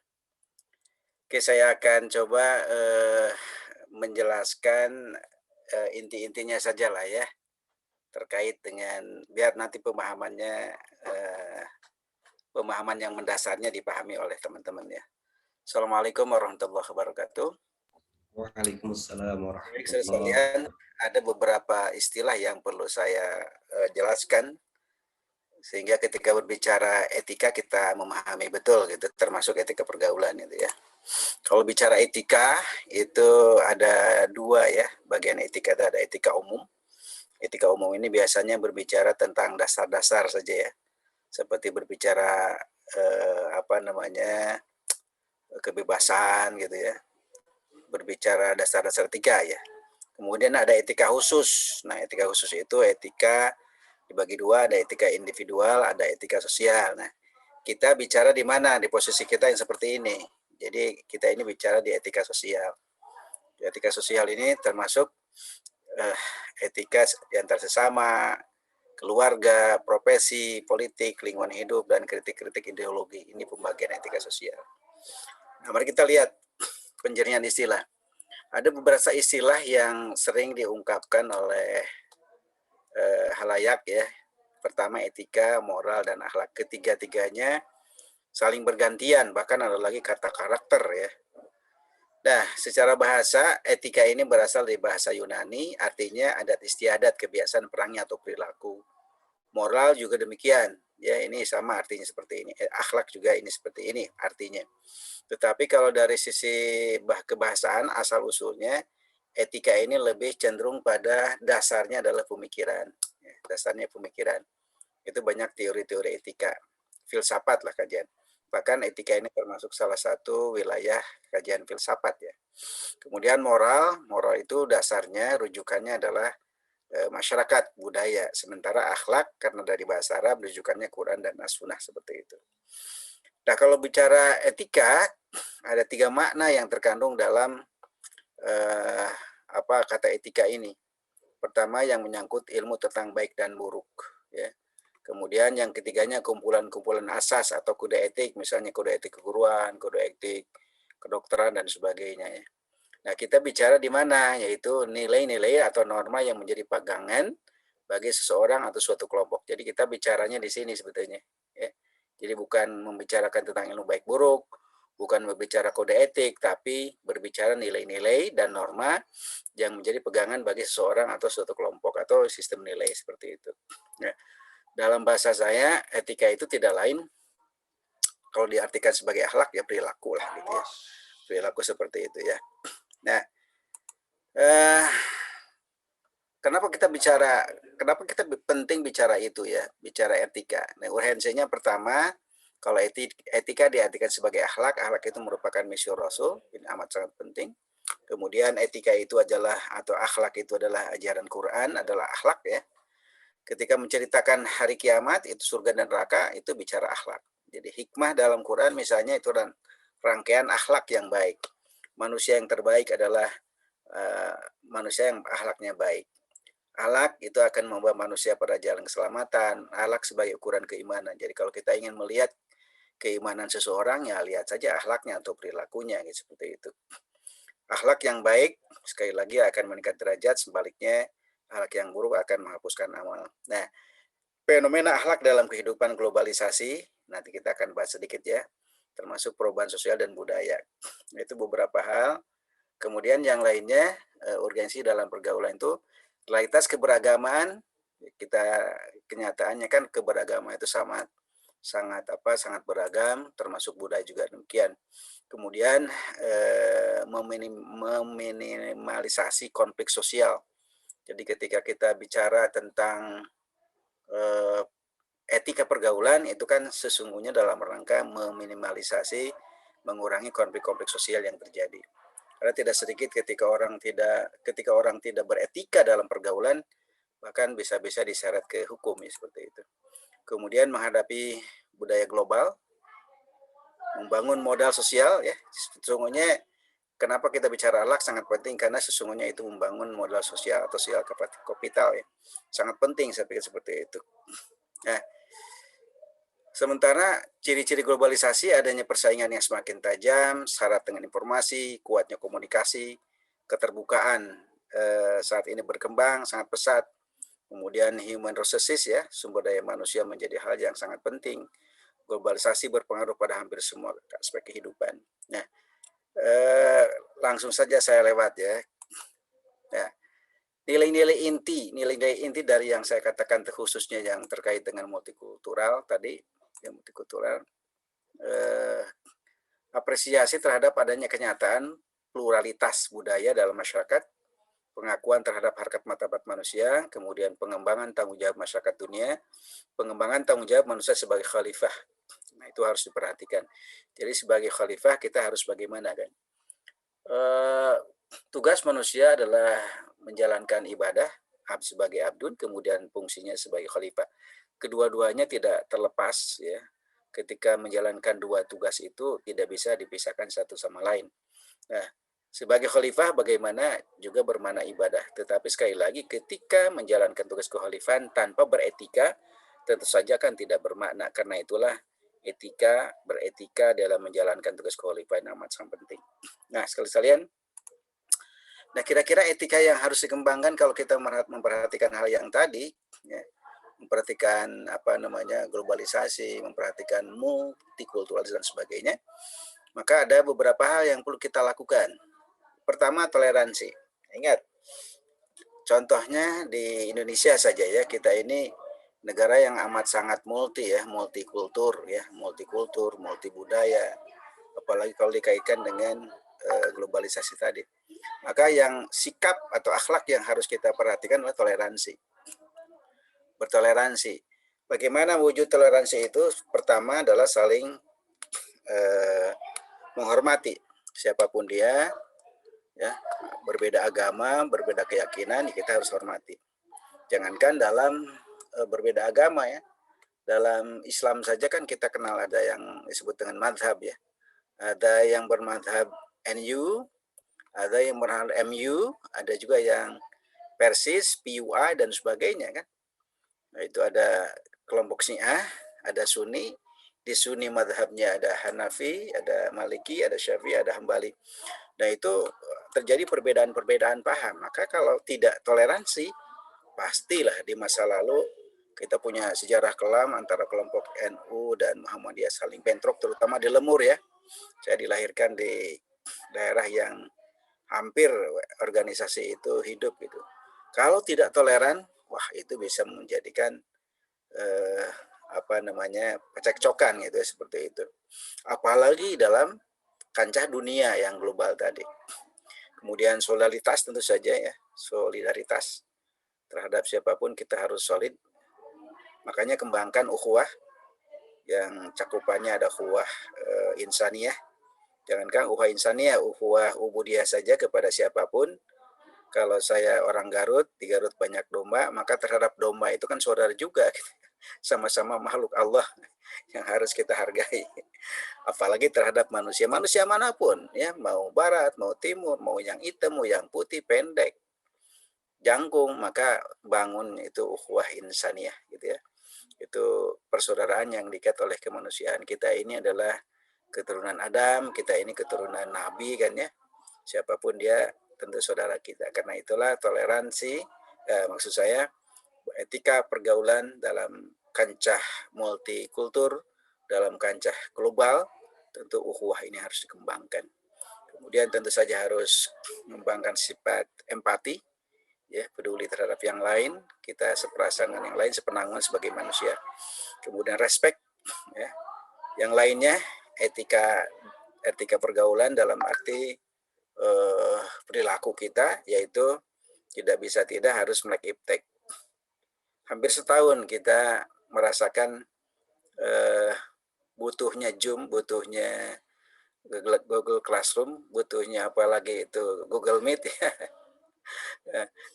Oke, saya akan coba menjelaskan inti-intinya saja lah ya, terkait dengan biar nanti pemahamannya pemahaman yang mendasarnya dipahami oleh teman-teman ya. Assalamualaikum warahmatullahi wabarakatuh. Waalaikumsalam Baik, warahmatullahi sekalian, ada beberapa istilah yang perlu saya jelaskan sehingga ketika berbicara etika kita memahami betul gitu, termasuk etika pergaulan itu ya. Kalau bicara etika itu ada dua ya, bagian etika ada etika umum. Etika umum ini biasanya berbicara tentang dasar-dasar saja ya, seperti berbicara kebebasan gitu ya, berbicara dasar-dasar etika ya. Kemudian ada etika khusus. Nah, etika khusus itu etika dibagi dua, ada etika individual, ada etika sosial. Nah, kita bicara di mana, di posisi kita yang seperti ini. Jadi kita ini bicara di etika sosial. Di etika sosial ini termasuk etika di antar sesama, keluarga, profesi, politik, lingkungan hidup, dan kritik-kritik ideologi. Ini pembagian etika sosial. Nah, mari kita lihat penjernihan istilah. Ada beberapa istilah yang sering diungkapkan oleh halayak ya. Pertama etika, moral, dan akhlak. Ketiga-tiganya saling bergantian, bahkan ada lagi kata karakter ya. Nah, secara bahasa, etika ini berasal dari bahasa Yunani, artinya adat istiadat, kebiasaan perangai atau perilaku. Moral juga demikian, ya ini sama artinya seperti ini. Akhlak juga ini seperti ini artinya. Tetapi kalau dari sisi kebahasaan asal-usulnya, etika ini lebih cenderung pada dasarnya adalah pemikiran. Ya, dasarnya pemikiran. Itu banyak teori-teori etika. Filsafat lah kajian. Bahkan etika ini termasuk salah satu wilayah kajian filsafat ya. Kemudian moral itu dasarnya rujukannya adalah masyarakat, budaya. Sementara akhlak karena dari bahasa Arab rujukannya Quran dan As-Sunnah seperti itu. Nah, kalau bicara etika ada 3 makna yang terkandung dalam kata etika ini. Pertama yang menyangkut ilmu tentang baik dan buruk ya. Kemudian yang ketiganya kumpulan-kumpulan asas atau kode etik, misalnya kode etik keguruan, kode etik kedokteran, dan sebagainya. Ya. Nah, kita bicara di mana, yaitu nilai-nilai atau norma yang menjadi pegangan bagi seseorang atau suatu kelompok. Jadi kita bicaranya di sini sebetulnya. Ya. Jadi bukan membicarakan tentang ilmu baik buruk, bukan berbicara kode etik, tapi berbicara nilai-nilai dan norma yang menjadi pegangan bagi seseorang atau suatu kelompok atau sistem nilai seperti itu. Ya. Dalam bahasa saya, etika itu tidak lain, kalau diartikan sebagai akhlak, ya perilaku lah gitu ya. Perilaku seperti itu ya. Nah, kenapa kita penting bicara itu ya, bicara etika. Nah, urgensinya pertama, kalau etika diartikan sebagai akhlak itu merupakan misi Rasul, ini amat sangat penting. Kemudian etika itu adalah, atau akhlak itu adalah ajaran Quran, adalah akhlak ya. Ketika menceritakan hari kiamat, itu surga dan neraka, itu bicara akhlak. Jadi hikmah dalam Quran misalnya itu rangkaian akhlak yang baik. Manusia yang terbaik adalah manusia yang akhlaknya baik. Akhlak itu akan membawa manusia pada jalan keselamatan. Akhlak sebagai ukuran keimanan. Jadi kalau kita ingin melihat keimanan seseorang, ya lihat saja akhlaknya atau perilakunya, gitu, seperti itu. Akhlak yang baik, sekali lagi akan meningkat derajat, sebaliknya akhlak yang buruk akan menghapuskan amal. Nah, fenomena akhlak dalam kehidupan globalisasi, nanti kita akan bahas sedikit ya, termasuk perubahan sosial dan budaya. Itu beberapa hal. Kemudian yang lainnya, urgensi dalam pergaulan itu, realitas keberagaman, kenyataannya kan keberagaman itu sangat beragam, termasuk budaya juga demikian. Kemudian meminimalisasi konflik sosial. Jadi ketika kita bicara tentang etika pergaulan, itu kan sesungguhnya dalam rangka meminimalisasi, mengurangi konflik-konflik sosial yang terjadi. Karena tidak sedikit ketika orang tidak beretika dalam pergaulan, bahkan bisa-bisa diseret ke hukum ya, seperti itu. kemudian menghadapi budaya global, membangun modal sosial ya. Sesungguhnya kenapa kita bicara akhlak sangat penting, karena sesungguhnya itu membangun modal sosial atau sosial kapital ya. Sangat penting saya pikir seperti itu. Nah, sementara ciri-ciri globalisasi adanya persaingan yang semakin tajam, syarat dengan informasi, kuatnya komunikasi, keterbukaan saat ini berkembang sangat pesat. Kemudian human resources ya, sumber daya manusia menjadi hal yang sangat penting. Globalisasi berpengaruh pada hampir semua aspek kehidupan. Nah, langsung saja saya lewat ya. Nah, nilai-nilai inti dari yang saya katakan khususnya yang terkait dengan multikultural tadi, yang multikultural, apresiasi terhadap adanya kenyataan pluralitas budaya dalam masyarakat, pengakuan terhadap harkat martabat manusia, kemudian pengembangan tanggung jawab masyarakat dunia, pengembangan tanggung jawab manusia sebagai khalifah. Nah, itu harus diperhatikan. Jadi sebagai khalifah kita harus bagaimana kan? Tugas manusia adalah menjalankan ibadah sebagai abdun, kemudian fungsinya sebagai khalifah. Kedua-duanya tidak terlepas ya. Ketika menjalankan dua tugas itu tidak bisa dipisahkan satu sama lain. Nah, sebagai khalifah bagaimana juga bermakna ibadah. Tetapi sekali lagi ketika menjalankan tugas kekhalifahan tanpa beretika, tentu saja kan tidak bermakna. Karena itulah beretika dalam menjalankan tugas kekhalifahan amat sangat penting. Nah, sekalian, nah kira-kira etika yang harus dikembangkan kalau kita memperhatikan hal yang tadi, ya, memperhatikan globalisasi, memperhatikan multikulturalisme dan sebagainya, maka ada beberapa hal yang perlu kita lakukan. Pertama, toleransi. Ingat, contohnya di Indonesia saja ya, kita ini negara yang amat sangat multikultur, multibudaya, apalagi kalau dikaitkan dengan globalisasi tadi. Maka yang sikap atau akhlak yang harus kita perhatikan adalah toleransi. Bertoleransi. Bagaimana wujud toleransi itu? Pertama adalah saling menghormati siapapun dia, ya, berbeda agama, berbeda keyakinan, kita harus hormati. Jangankan dalam berbeda agama ya, dalam Islam saja kan kita kenal ada yang disebut dengan madhab ya, ada yang bermadhab NU, ada yang bermadhab MU, ada juga yang Persis, PUA dan sebagainya kan. Nah, itu ada kelompok Syiah, ada Sunni. Di Sunni madhabnya ada Hanafi, ada Maliki, ada Syafi'i, ada Hambali. Nah itu terjadi perbedaan-perbedaan paham. Maka kalau tidak toleransi, pastilah di masa lalu kita punya sejarah kelam antara kelompok NU dan Muhammadiyah saling bentrok, terutama di Lemur ya. Saya dilahirkan di daerah yang hampir organisasi itu hidup gitu. Kalau tidak toleran, wah itu bisa menjadikan pecekcokan gitu ya, seperti itu. Apalagi dalam kancah dunia yang global tadi. Kemudian solidaritas tentu saja ya, solidaritas terhadap siapapun kita harus solid. Makanya kembangkan ukhuwah yang cakupannya ada ukhuwah insaniyah. Jangankan ukhuwah insaniyah, ukhuwah ubudiyah saja kepada siapapun. Kalau saya orang Garut, di Garut banyak domba, maka terhadap domba itu kan saudara juga. Sama-sama makhluk Allah yang harus kita hargai. Apalagi terhadap manusia manapun ya, mau barat, mau timur, mau yang hitam, mau yang putih, pendek, jangkung, maka bangun itu ukhuwah insaniyah gitu ya. Itu persaudaraan yang diikat oleh kemanusiaan. Kita ini adalah keturunan Adam, kita ini keturunan Nabi kan ya. Siapapun dia tentu saudara kita. Karena itulah toleransi, maksud saya etika pergaulan dalam kancah multikultur, dalam kancah global, tentu ukhuwah ini harus dikembangkan. Kemudian tentu saja harus mengembangkan sifat empati, ya, peduli terhadap yang lain, kita seperasaan dengan yang lain, sepenanggungan sebagai manusia. Kemudian respect, ya. Yang lainnya etika pergaulan dalam arti perilaku kita, yaitu tidak bisa tidak harus melek iptek. Hampir setahun kita merasakan butuhnya Zoom, butuhnya Google Classroom, butuhnya apalagi itu Google Meet ya.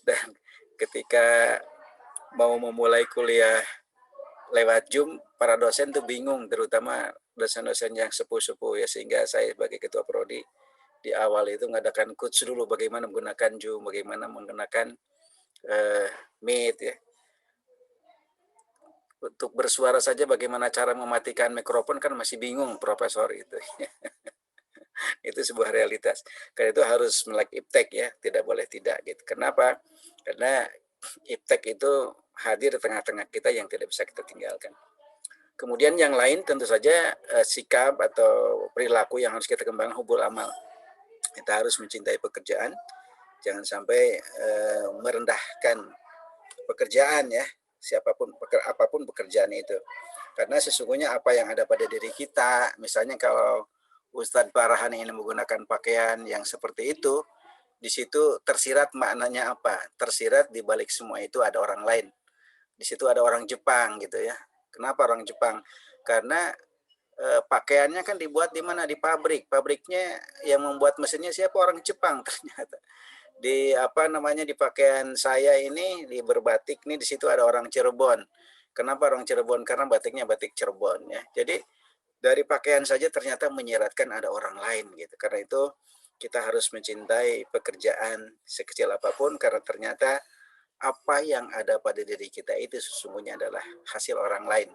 Dan ketika mau memulai kuliah lewat Zoom para dosen tuh bingung, terutama dosen-dosen yang sepuh-sepuh ya, sehingga saya sebagai ketua prodi di awal itu mengadakan coach dulu bagaimana menggunakan Zoom, bagaimana menggunakan Meet ya. Untuk bersuara saja bagaimana cara mematikan mikrofon kan masih bingung profesor itu. Itu sebuah realitas. Karena itu harus melek iptek ya, tidak boleh tidak gitu. Kenapa? Karena iptek itu hadir di tengah-tengah kita yang tidak bisa kita tinggalkan. Kemudian yang lain tentu saja sikap atau perilaku yang harus kita kembangkan, hubul amal. Kita harus mencintai pekerjaan, jangan sampai merendahkan pekerjaan ya, siapapun apapun pekerjaan itu. Karena sesungguhnya apa yang ada pada diri kita, misalnya kalau Ustadz Farhan ingin menggunakan pakaian yang seperti itu, di situ tersirat maknanya apa? Tersirat di balik semua itu ada orang lain. Di situ ada orang Jepang gitu ya. Kenapa orang Jepang? Karena pakaiannya kan dibuat di mana? Di pabrik. Pabriknya yang membuat mesinnya siapa? Orang Jepang ternyata. Di di pakaian saya ini di berbatik nih, di situ ada orang Cirebon. Kenapa orang Cirebon? Karena batiknya batik Cirebon ya. Jadi dari pakaian saja ternyata menyiratkan ada orang lain gitu. Karena itu kita harus mencintai pekerjaan sekecil apapun, karena ternyata apa yang ada pada diri kita itu sesungguhnya adalah hasil orang lain.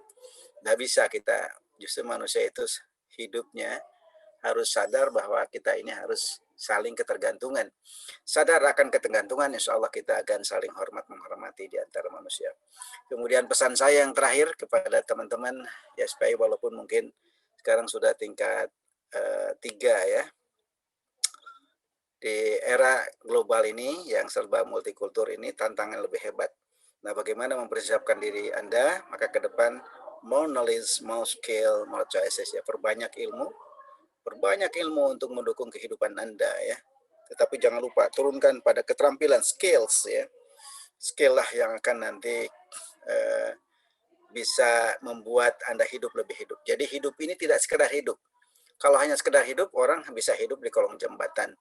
Nggak bisa kita, justru manusia itu hidupnya harus sadar bahwa kita ini harus saling ketergantungan. Sadar akan ketergantungan, insya Allah kita akan saling hormat menghormati di antara manusia. Kemudian pesan saya yang terakhir kepada teman-teman, ya supaya walaupun mungkin sekarang sudah tingkat 3 ya, di era global ini yang serba multikultur ini tantangan lebih hebat. Nah, bagaimana mempersiapkan diri Anda? Maka ke depan more knowledge, more skill, more choices ya, perbanyak ilmu untuk mendukung kehidupan Anda ya. Tetapi jangan lupa turunkan pada keterampilan, skills ya. Skill lah yang akan nanti bisa membuat Anda hidup lebih hidup. Jadi hidup ini tidak sekedar hidup. Kalau hanya sekedar hidup, orang bisa hidup di kolong jembatan.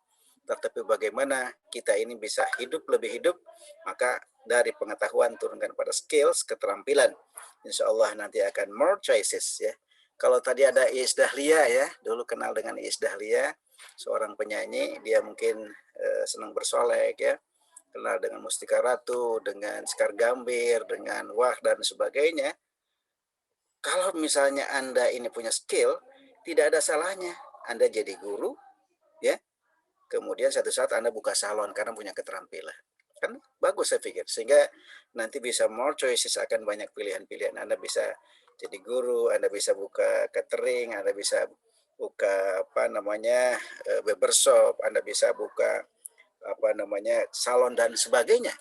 Tetapi bagaimana kita ini bisa hidup lebih hidup, maka dari pengetahuan turunkan pada skills, keterampilan. Insya Allah nanti akan more choices ya. Kalau tadi ada Iis Dahlia ya, dulu kenal dengan Iis Dahlia, seorang penyanyi, dia mungkin senang bersolek ya, kenal dengan Mustika Ratu, dengan Sekar Gambir, dengan Wah dan sebagainya. Kalau misalnya Anda ini punya skill, tidak ada salahnya Anda jadi guru ya. Kemudian satu saat Anda buka salon karena punya keterampilan. Kan bagus saya pikir, sehingga nanti bisa more choices, akan banyak pilihan-pilihan. Anda bisa jadi guru, Anda bisa buka catering, Anda bisa buka barbershop, Anda bisa buka salon dan sebagainya,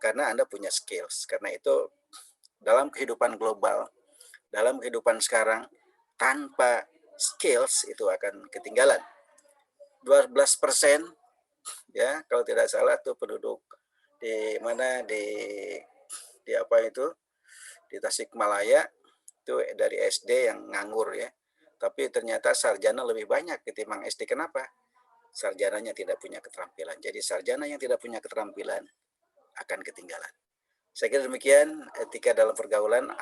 karena Anda punya skills. Karena itu dalam kehidupan global, dalam kehidupan sekarang, tanpa skills itu akan ketinggalan. 12% ya kalau tidak salah tuh penduduk di mana di Tasikmalaya itu dari SD yang nganggur ya. Tapi ternyata sarjana lebih banyak ketimbang SD. Kenapa? Sarjananya tidak punya keterampilan. Jadi sarjana yang tidak punya keterampilan akan ketinggalan. Saya kira demikian etika dalam pergaulan,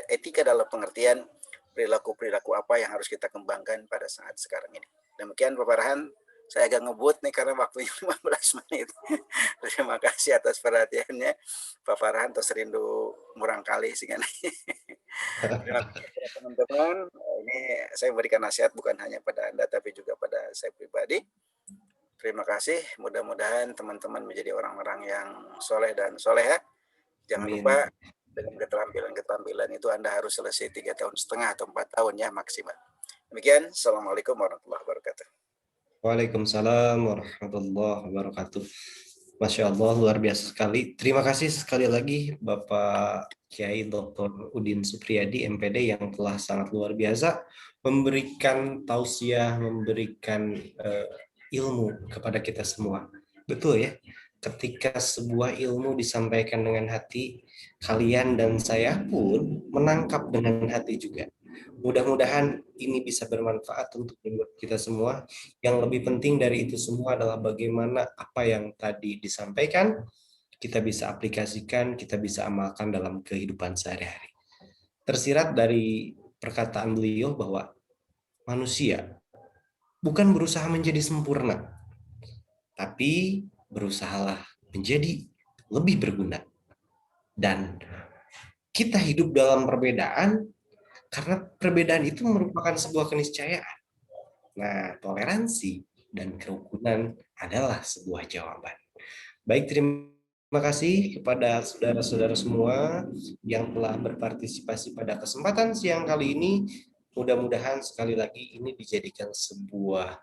etika dalam pengertian perilaku-perilaku apa yang harus kita kembangkan pada saat sekarang ini. Demikian Pak Farhan, saya agak ngebut nih karena waktunya 15 menit. Terima kasih atas perhatiannya Pak Farhan, terus rindu murang kali sih kan. Terima kasih teman-teman. Ini saya memberikan nasihat bukan hanya pada Anda tapi juga pada saya pribadi. Terima kasih. Mudah-mudahan teman-teman menjadi orang-orang yang soleh dan soleha. Jangan lupa dengan keterampilan itu Anda harus selesai 3,5 tahun atau 4 tahun ya maksimal. Demikian. Assalamualaikum warahmatullahi wabarakatuh. Waalaikumsalam warahmatullahi wabarakatuh. Masya Allah, luar biasa sekali. Terima kasih sekali lagi Bapak Kiai Dr. Udin Supriyadi, MPD, yang telah sangat luar biasa memberikan tausiah, memberikan ilmu kepada kita semua. Betul ya, ketika sebuah ilmu disampaikan dengan hati, kalian dan saya pun menangkap dengan hati juga. Mudah-mudahan ini bisa bermanfaat untuk kita semua. Yang lebih penting dari itu semua adalah bagaimana apa yang tadi disampaikan kita bisa aplikasikan, kita bisa amalkan dalam kehidupan sehari-hari. tersirat dari perkataan beliau bahwa manusia bukan berusaha menjadi sempurna, tapi berusahalah menjadi lebih berguna. Dan kita hidup dalam perbedaan karena perbedaan itu merupakan sebuah keniscayaan. Nah, toleransi dan kerukunan adalah sebuah jawaban. Baik, terima kasih kepada saudara-saudara semua yang telah berpartisipasi pada kesempatan siang kali ini. Mudah-mudahan sekali lagi ini dijadikan sebuah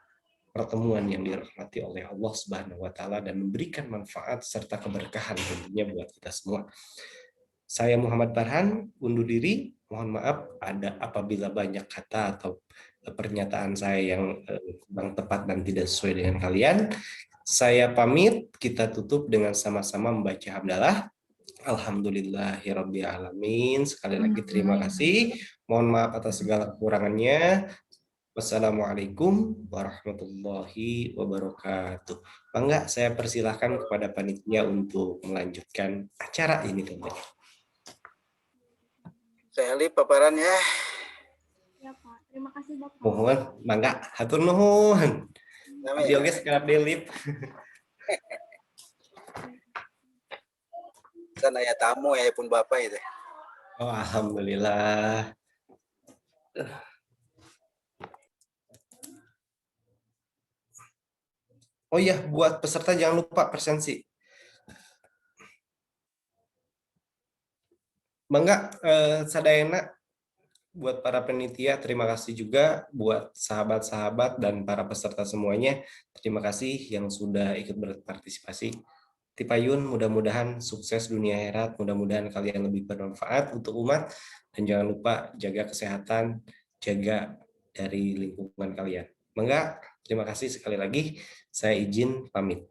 pertemuan yang dirahmati oleh Allah Subhanahu wa taala dan memberikan manfaat serta keberkahan tentunya buat kita semua. Saya Muhammad Farhan undur diri. Mohon maaf apabila banyak kata atau pernyataan saya yang kurang tepat dan tidak sesuai dengan kalian. Saya pamit, kita tutup dengan sama-sama membaca hamdalah. Alhamdulillahirrabbilalamin. Sekali lagi terima kasih. Mohon maaf atas segala kekurangannya. Wassalamualaikum warahmatullahi wabarakatuh. Bangga, saya persilahkan kepada panitia untuk melanjutkan acara ini tentunya. Saya Alif paparannya. Ya Pak, terima kasih Bapak. Mohon, mangga, hatur nuhun. Abdi oge sekarang Delip. Sana ya tamu ya pun Bapak itu. Oh, alhamdulillah. Oh iya, buat peserta jangan lupa presensi. Bangga, sadayana buat para penitia, terima kasih juga buat sahabat-sahabat dan para peserta semuanya. Terima kasih yang sudah ikut berpartisipasi. Tipayun, mudah-mudahan sukses dunia akhirat, mudah-mudahan kalian lebih bermanfaat untuk umat, dan jangan lupa jaga kesehatan, jaga dari lingkungan kalian. Bangga, terima kasih sekali lagi. Saya izin pamit.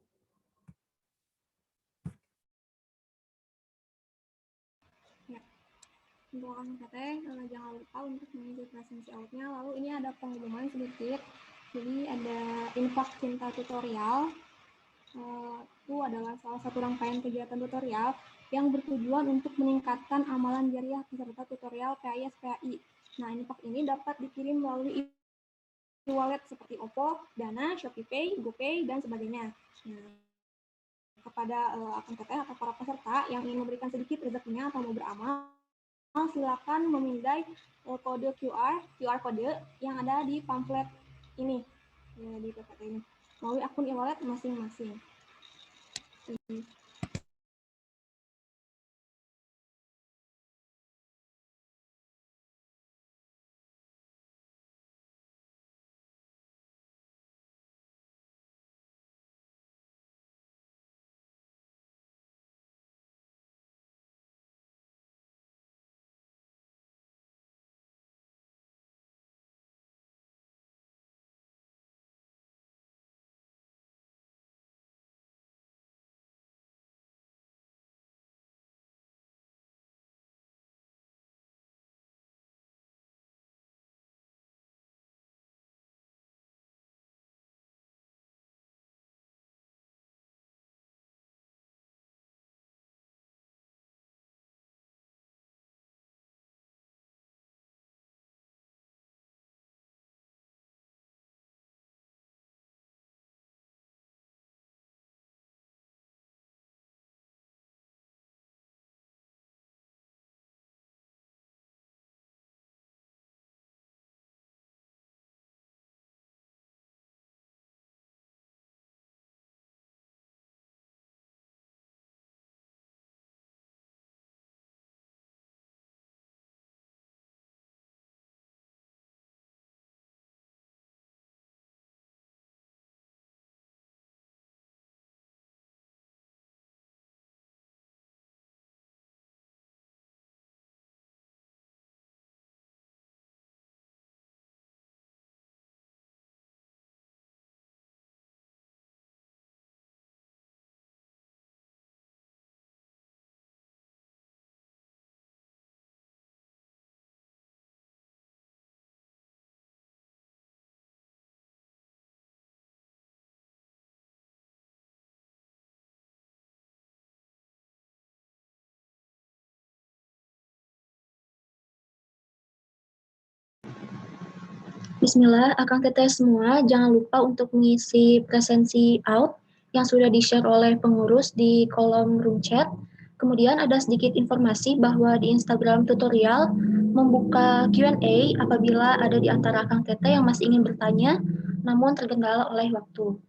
Untuk akan PT, jangan lupa untuk mengisi presensi outnya. Lalu ini ada pengumuman sedikit. Jadi ada infak cinta tutorial. Itu adalah salah satu rangkaian kegiatan tutorial yang bertujuan untuk meningkatkan amalan jariah peserta tutorial PAIS PAI. Nah, infak ini dapat dikirim melalui e-wallet seperti OVO, Dana, ShopeePay, GoPay, dan sebagainya. Nah, kepada akun PT atau para peserta yang ingin memberikan sedikit rezekinya atau mau beramal, silakan memindai kode QR kode yang ada di pamflet ini, ya, di PPT ini, melalui akun e-wallet masing-masing. Bismillah, Akang Teteh semua, jangan lupa untuk mengisi presensi out yang sudah di-share oleh pengurus di kolom room chat. Kemudian ada sedikit informasi bahwa di Instagram tutorial membuka Q&A apabila ada di antara Akang Teteh yang masih ingin bertanya namun terkendala oleh waktu.